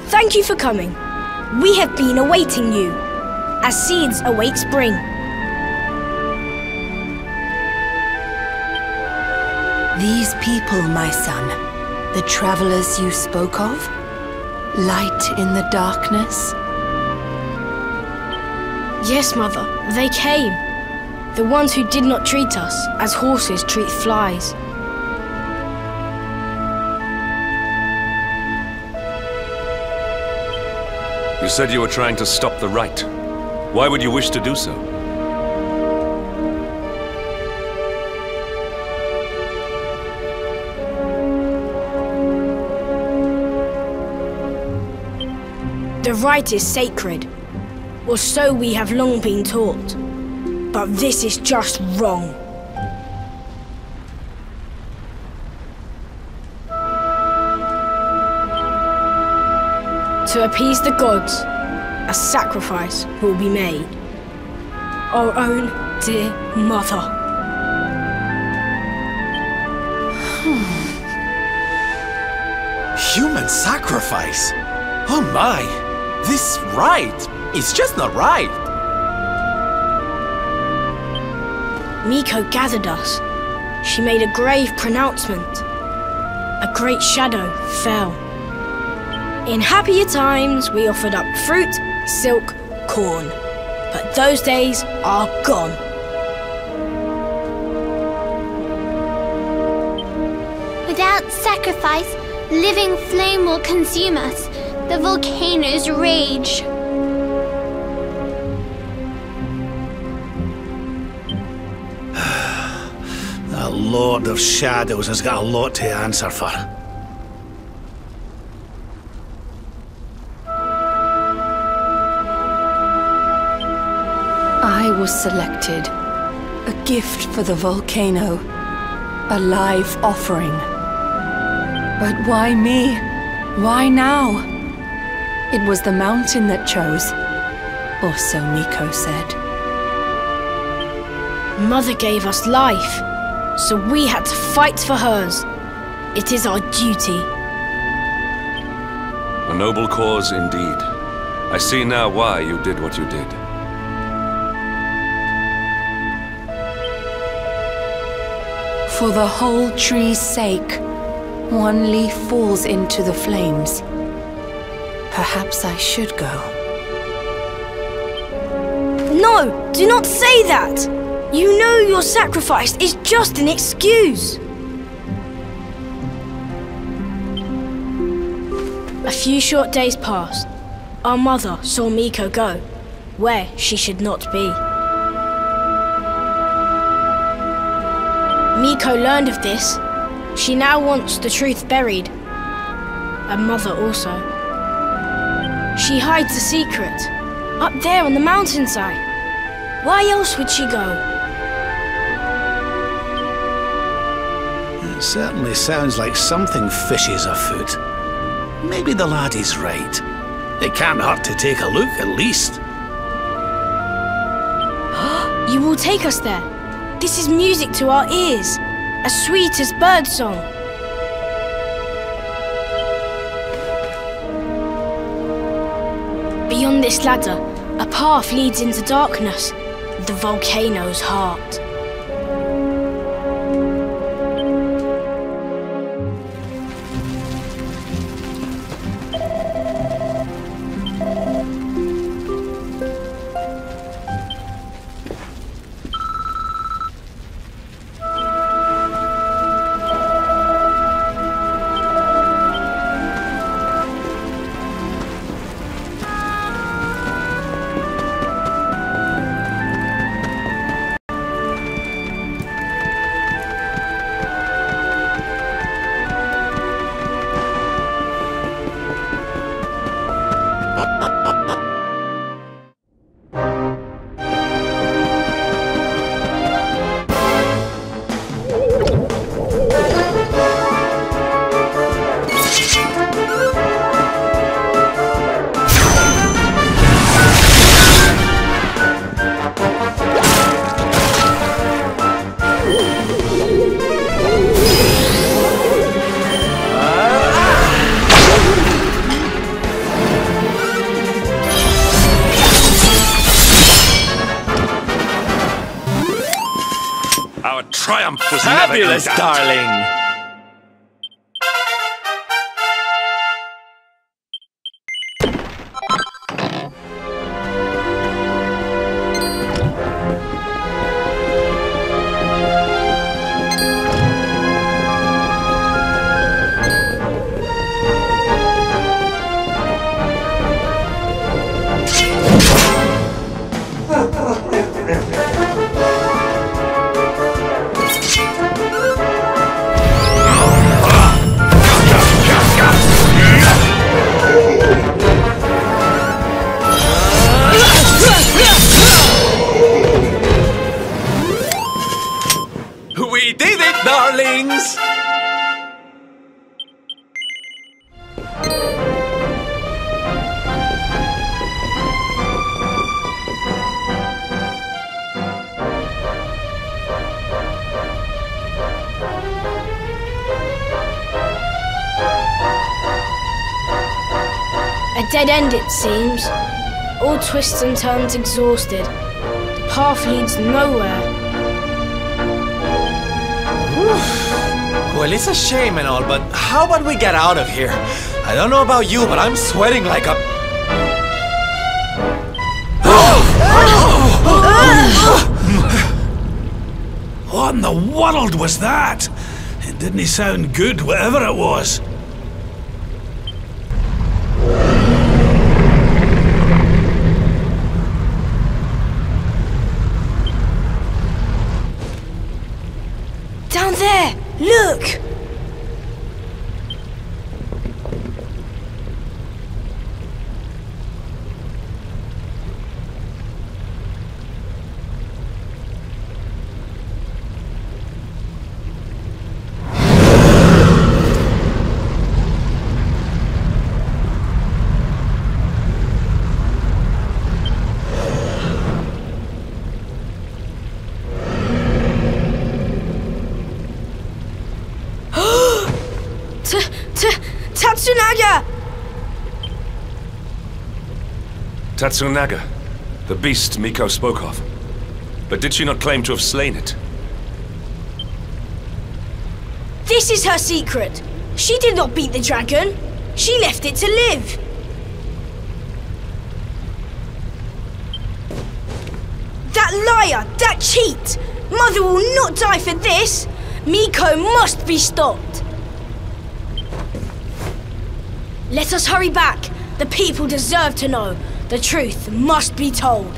Thank you for coming. We have been awaiting you, as seeds await spring. These people, my son, the travelers you spoke of? Light in the darkness? Yes, Mother, they came. The ones who did not treat us as horses treat flies. You said you were trying to stop the rite. Why would you wish to do so? The rite is sacred, or so we have long been taught. But this is just wrong. To appease the gods, a sacrifice will be made. Our own dear mother. Human sacrifice? Oh my! This rite is just not right! Miko gathered us. She made a grave pronouncement. A great shadow fell. In happier times, we offered up fruit, silk, corn. But those days are gone. Without sacrifice, living flame will consume us. The volcanoes rage. That Lord of Shadows has got a lot to answer for. I was selected. A gift for the volcano. A live offering. But why me? Why now? It was the mountain that chose. Or so Miko said. Mother gave us life, so we had to fight for hers. It is our duty. A noble cause indeed. I see now why you did what you did. For the whole tree's sake, one leaf falls into the flames. Perhaps I should go. No! Do not say that! You know your sacrifice is just an excuse. A few short days passed. Our mother saw Miko go, where she should not be. Miko learned of this. She now wants the truth buried. And Mother also. She hides a secret, up there on the mountainside. Why else would she go? It certainly sounds like something fishy's afoot. Maybe the laddie's right. It can't hurt to take a look, at least. You will take us there. This is music to our ears, as sweet as birdsong. Beyond this ladder, a path leads into darkness, the volcano's heart. Triumph was fabulous, never in doubt. darling! We did it, darlings! A dead end, it seems. All twists and turns exhausted. The path leads nowhere. Well, it's a shame and all, but how about we get out of here? I don't know about you, but I'm sweating like a... What in the world was that? It didn't sound good, whatever it was. Down there! Look! Tatsunaga! Tatsunaga, the beast Miko spoke of. But did she not claim to have slain it? This is her secret. She did not beat the dragon. She left it to live. That liar! That cheat! Mother will not die for this! Miko must be stopped! Let us hurry back. The people deserve to know. The truth must be told.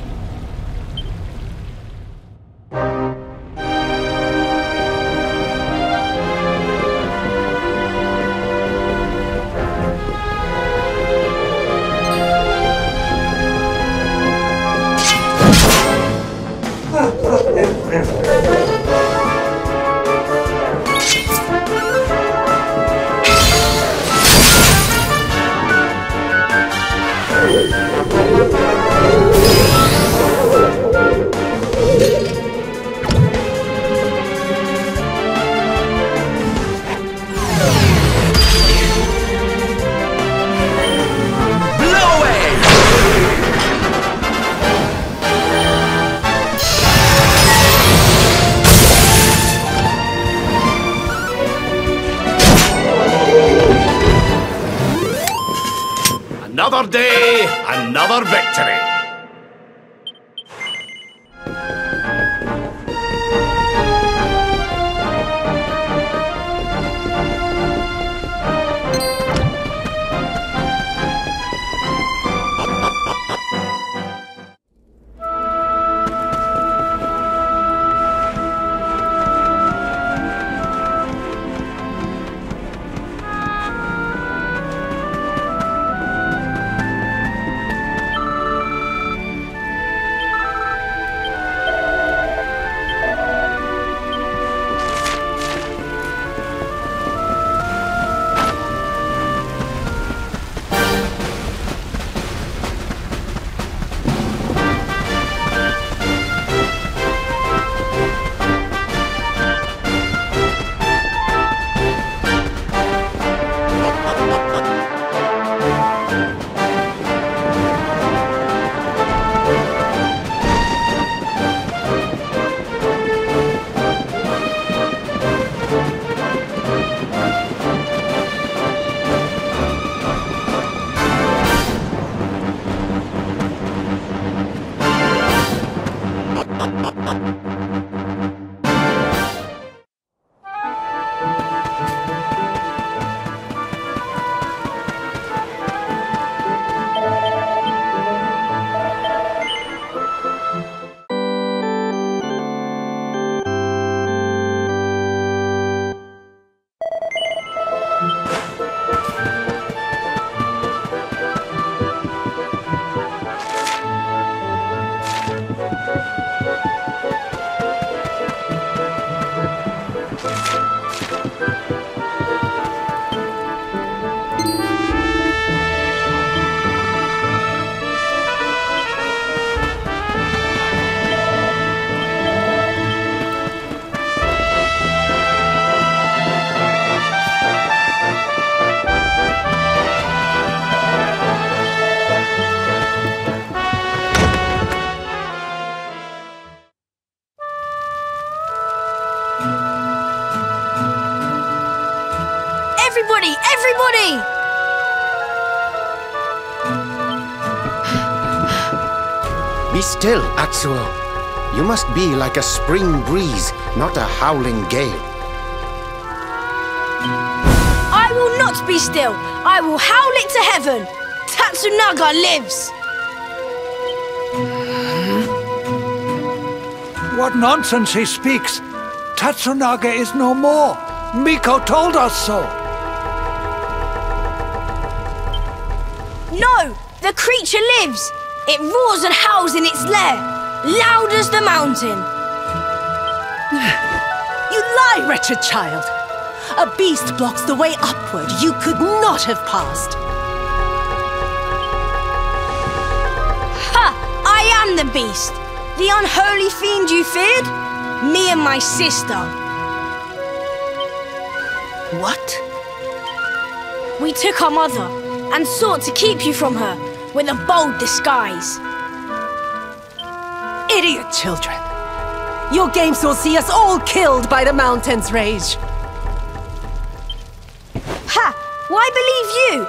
Another day, another victory. Everybody! Everybody! Be still, Atsuo. You must be like a spring breeze, not a howling gale. I will not be still. I will howl it to heaven. Tatsunaga lives. What nonsense he speaks! Tatsunaga is no more! Miko told us so! No! The creature lives! It roars and howls in its lair, loud as the mountain. You lie, wretched child! A beast blocks the way upward. You could not have passed. Ha! I am the beast! The unholy fiend you feared? Me and my sister. What? We took our mother and sought to keep you from her with a bold disguise. Idiot children! Your games will see us all killed by the mountain's rage. Ha! Why believe you?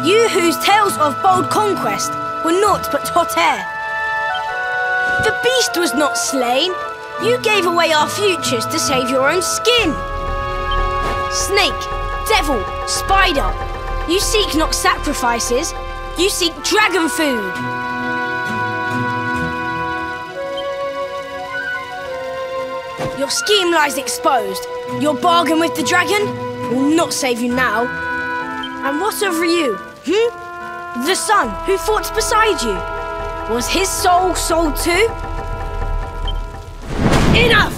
You whose tales of bold conquest were naught but hot air. The beast was not slain. You gave away our futures to save your own skin. Snake, devil, spider, you seek not sacrifices, you seek dragon food. Your scheme lies exposed. Your bargain with the dragon will not save you now. And what of you? The son who fought beside you? Was his soul sold too? Enough!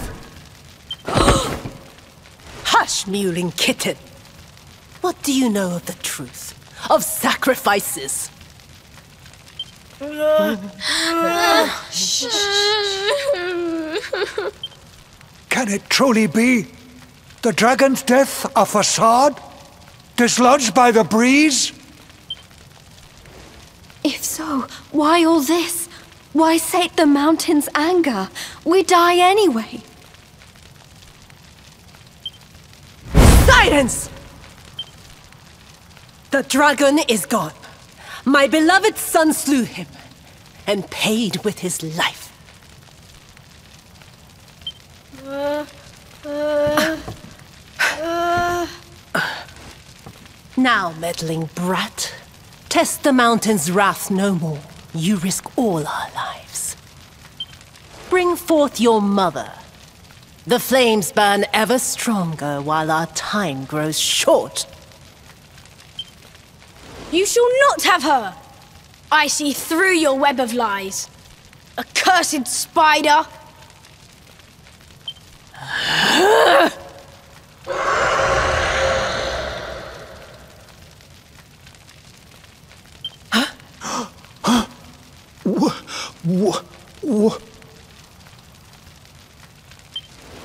Hush, mewling kitten. What do you know of the truth? Of sacrifices? Can it truly be? The dragon's death a facade? Dislodged by the breeze? If so, why all this? Why sate the mountain's anger? We die anyway. Silence! The dragon is gone. My beloved son slew him, and paid with his life. Now, meddling brat, test the mountain's wrath no more. You risk all our lives. Bring forth your mother. The flames burn ever stronger while our time grows short. You shall not have her! I see through your web of lies. Accursed spider!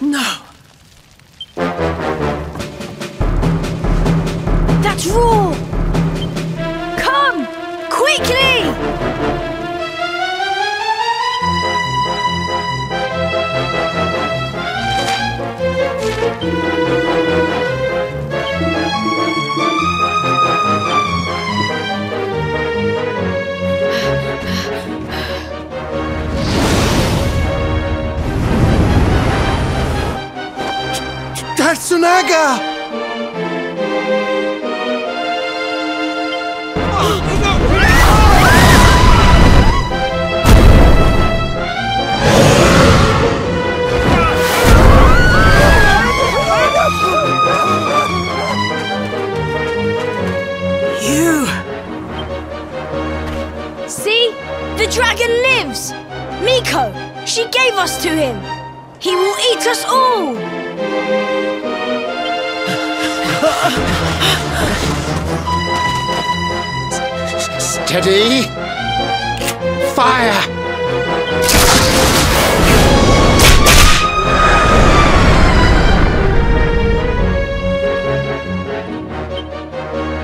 No. That's raw! Come! Quickly! Tatsunaga! You! See? The dragon lives! Miko! She gave us to him! He will eat us all! Steady! Fire!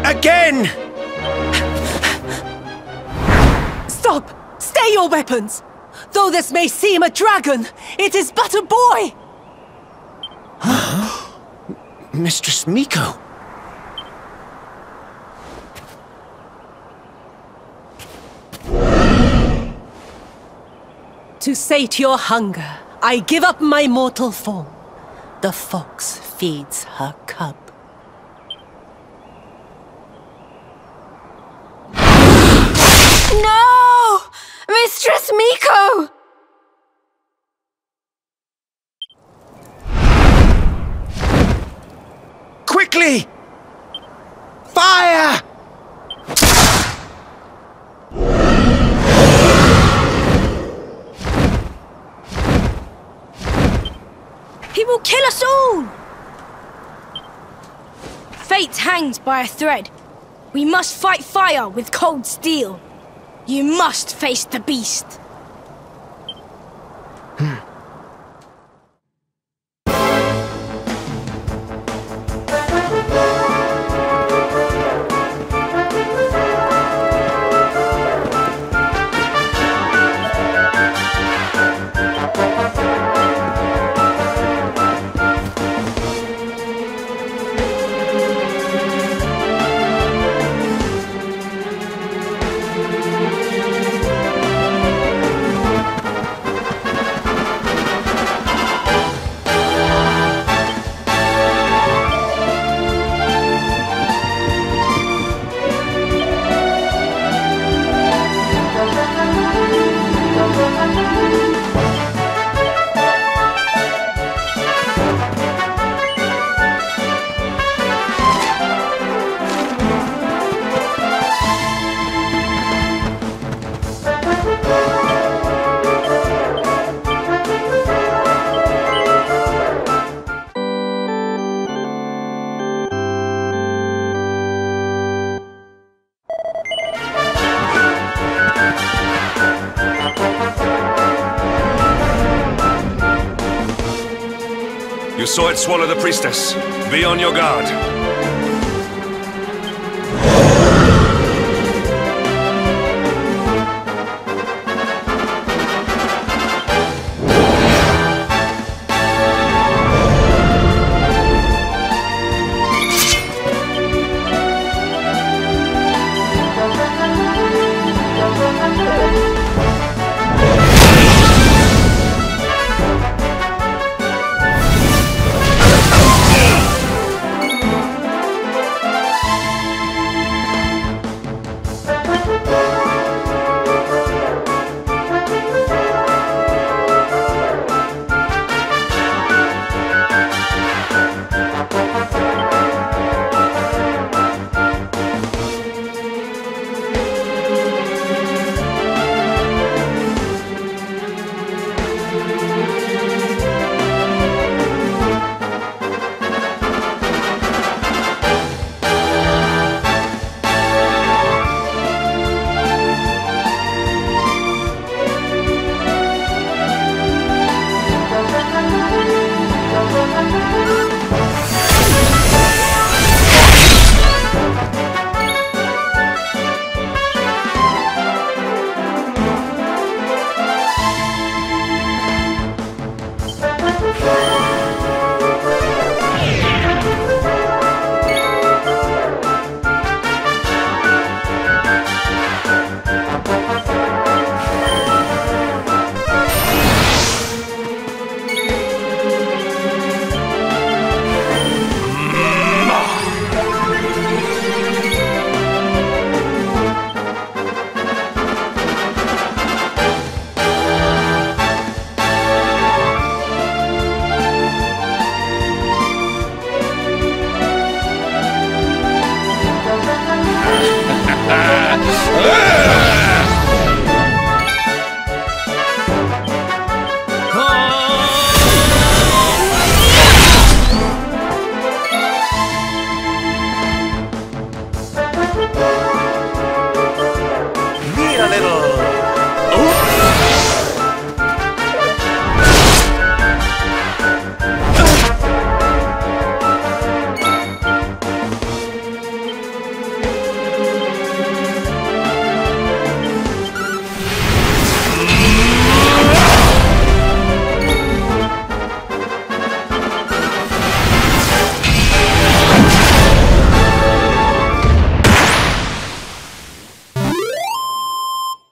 Again! Stop! Stay your weapons! Though this may seem a dragon, it is but a boy! Mistress Miko! To sate your hunger, I give up my mortal form. The fox feeds her cub. No! Mistress Miko! Quickly! Fire! He will kill us all! Fate hangs by a thread. We must fight fire with cold steel. You must face the beast. You saw it swallow the priestess. Be on your guard.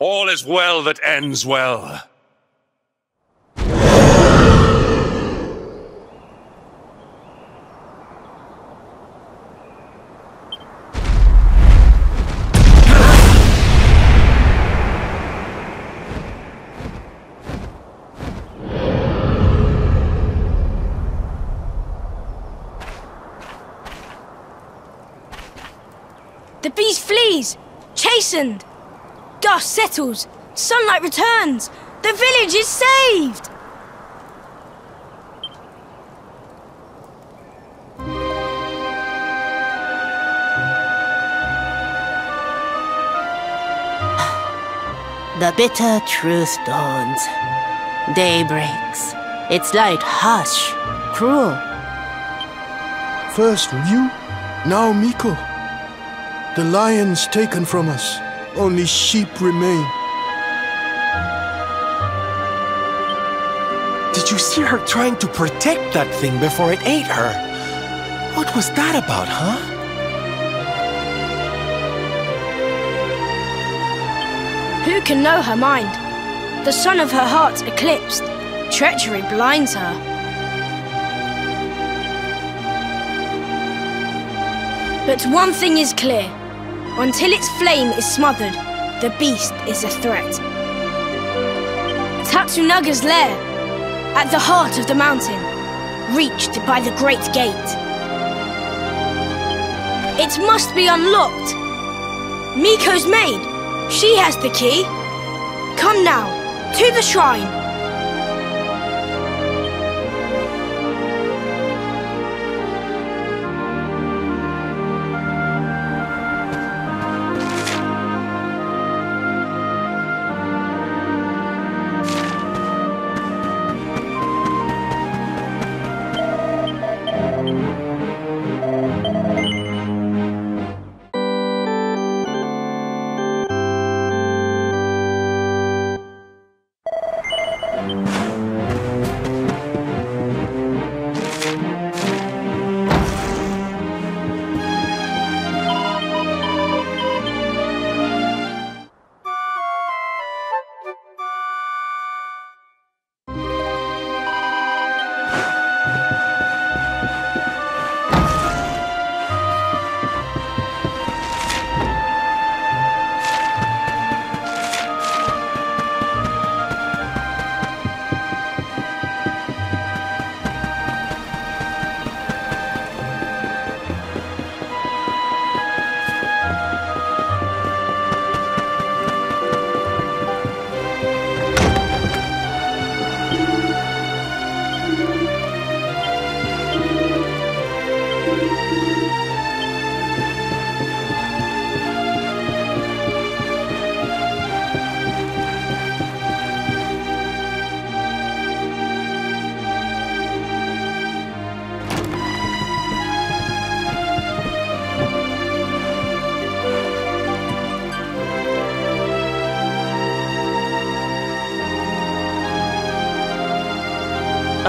All is well that ends well. The beast flees! Chastened! Dust settles! Sunlight returns! The village is saved! The bitter truth dawns. Day breaks. Its light harsh, cruel. First you, now Miko. The lions taken from us. Only sheep remain. Did you see her trying to protect that thing before it ate her? What was that about, huh? Who can know her mind? The sun of her heart eclipsed. Treachery blinds her. But one thing is clear. Until its flame is smothered, the beast is a threat. Tatsunaga's lair, at the heart of the mountain, reached by the great gate. It must be unlocked. Miko's maid, she has the key. Come now, to the shrine.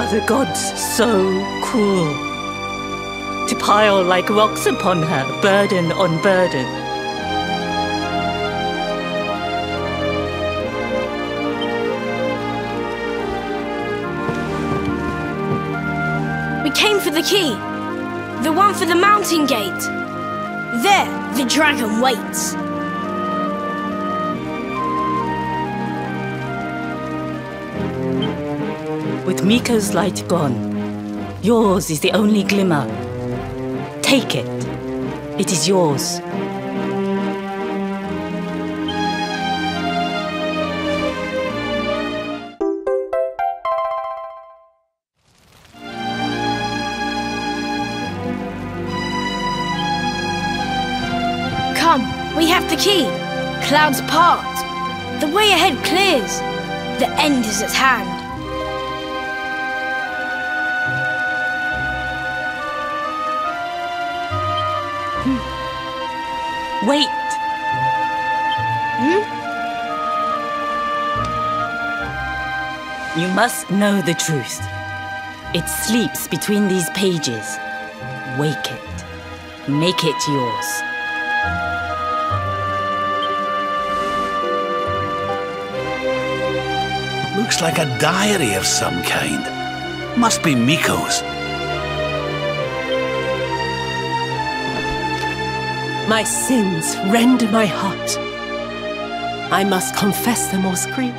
Are the gods so cruel? To pile like rocks upon her, burden on burden. We came for the key. The one for the mountain gate. There, the dragon waits. With Miko's light gone, yours is the only glimmer. Take it. It is yours. Come, we have the key. Clouds part. The way ahead clears. The end is at hand. Wait! You must know the truth. It sleeps between these pages. Wake it. Make it yours. Looks like a diary of some kind. Must be Miko's. My sins rend my heart. I must confess them or scream.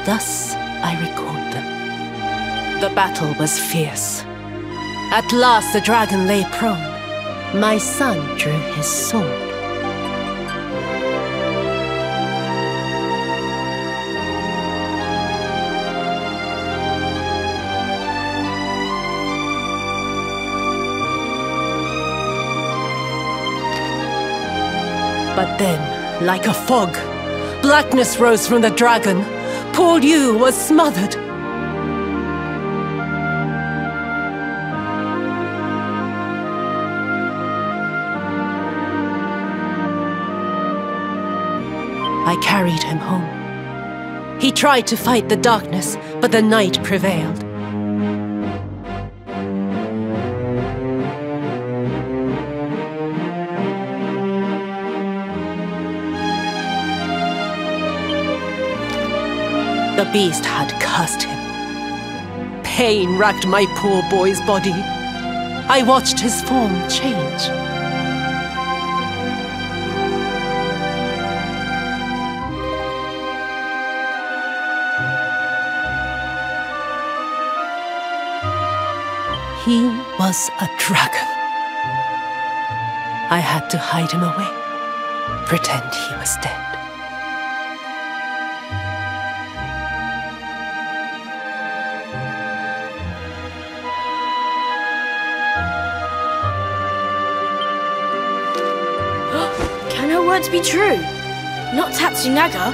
Thus I record them. The battle was fierce. At last the dragon lay prone. My son drew his sword. But then, like a fog, blackness rose from the dragon. Poor Yu was smothered. I carried him home. He tried to fight the darkness, but the night prevailed. The beast had cursed him. Pain racked my poor boy's body. I watched his form change. He was a dragon. I had to hide him away, pretend he was dead. Can her words be true? Not Tatsunaga,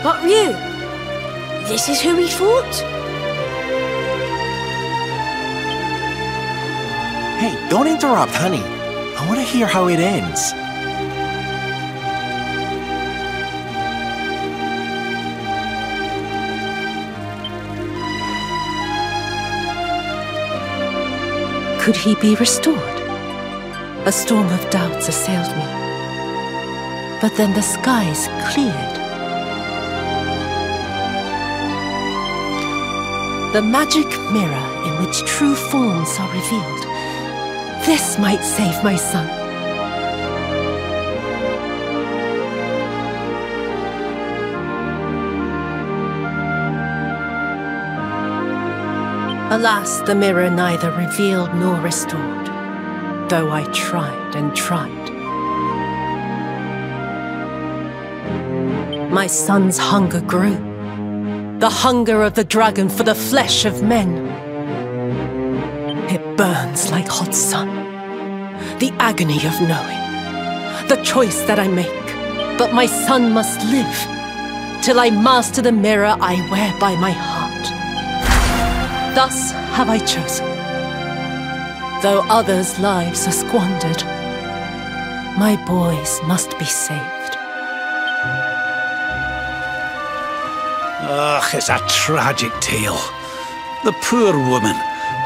but Ryu. This is who he fought? Hey, don't interrupt, honey. I want to hear how it ends. Could he be restored? A storm of doubts assailed me. But then the skies cleared. The magic mirror in which true forms are revealed. This might save my son. Alas, the mirror neither revealed nor restored, though I tried and tried. My son's hunger grew, the hunger of the dragon for the flesh of men. It burns like hot sun, the agony of knowing, the choice that I make, but my son must live, till I master the mirror I wear by my heart. Thus have I chosen. Though others' lives are squandered, my boys must be saved. Ugh, it's a tragic tale. The poor woman,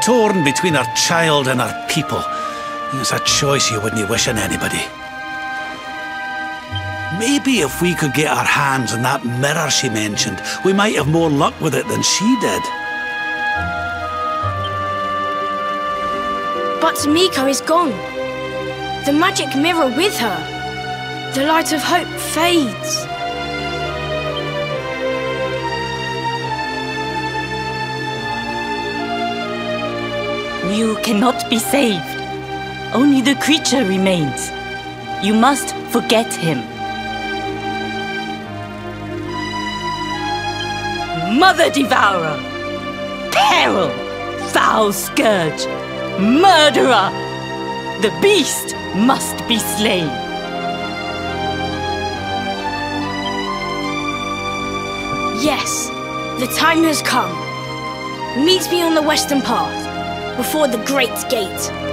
torn between her child and her people. It's a choice you wouldn't wish on anybody. Maybe if we could get our hands on that mirror she mentioned, we might have more luck with it than she did. But Miko is gone. The magic mirror with her. The light of hope fades. You cannot be saved. Only the creature remains. You must forget him. Mother Devourer! Peril! Foul Scourge! Murderer! The beast must be slain. Yes, the time has come. Meet me on the western path, before the Great Gate.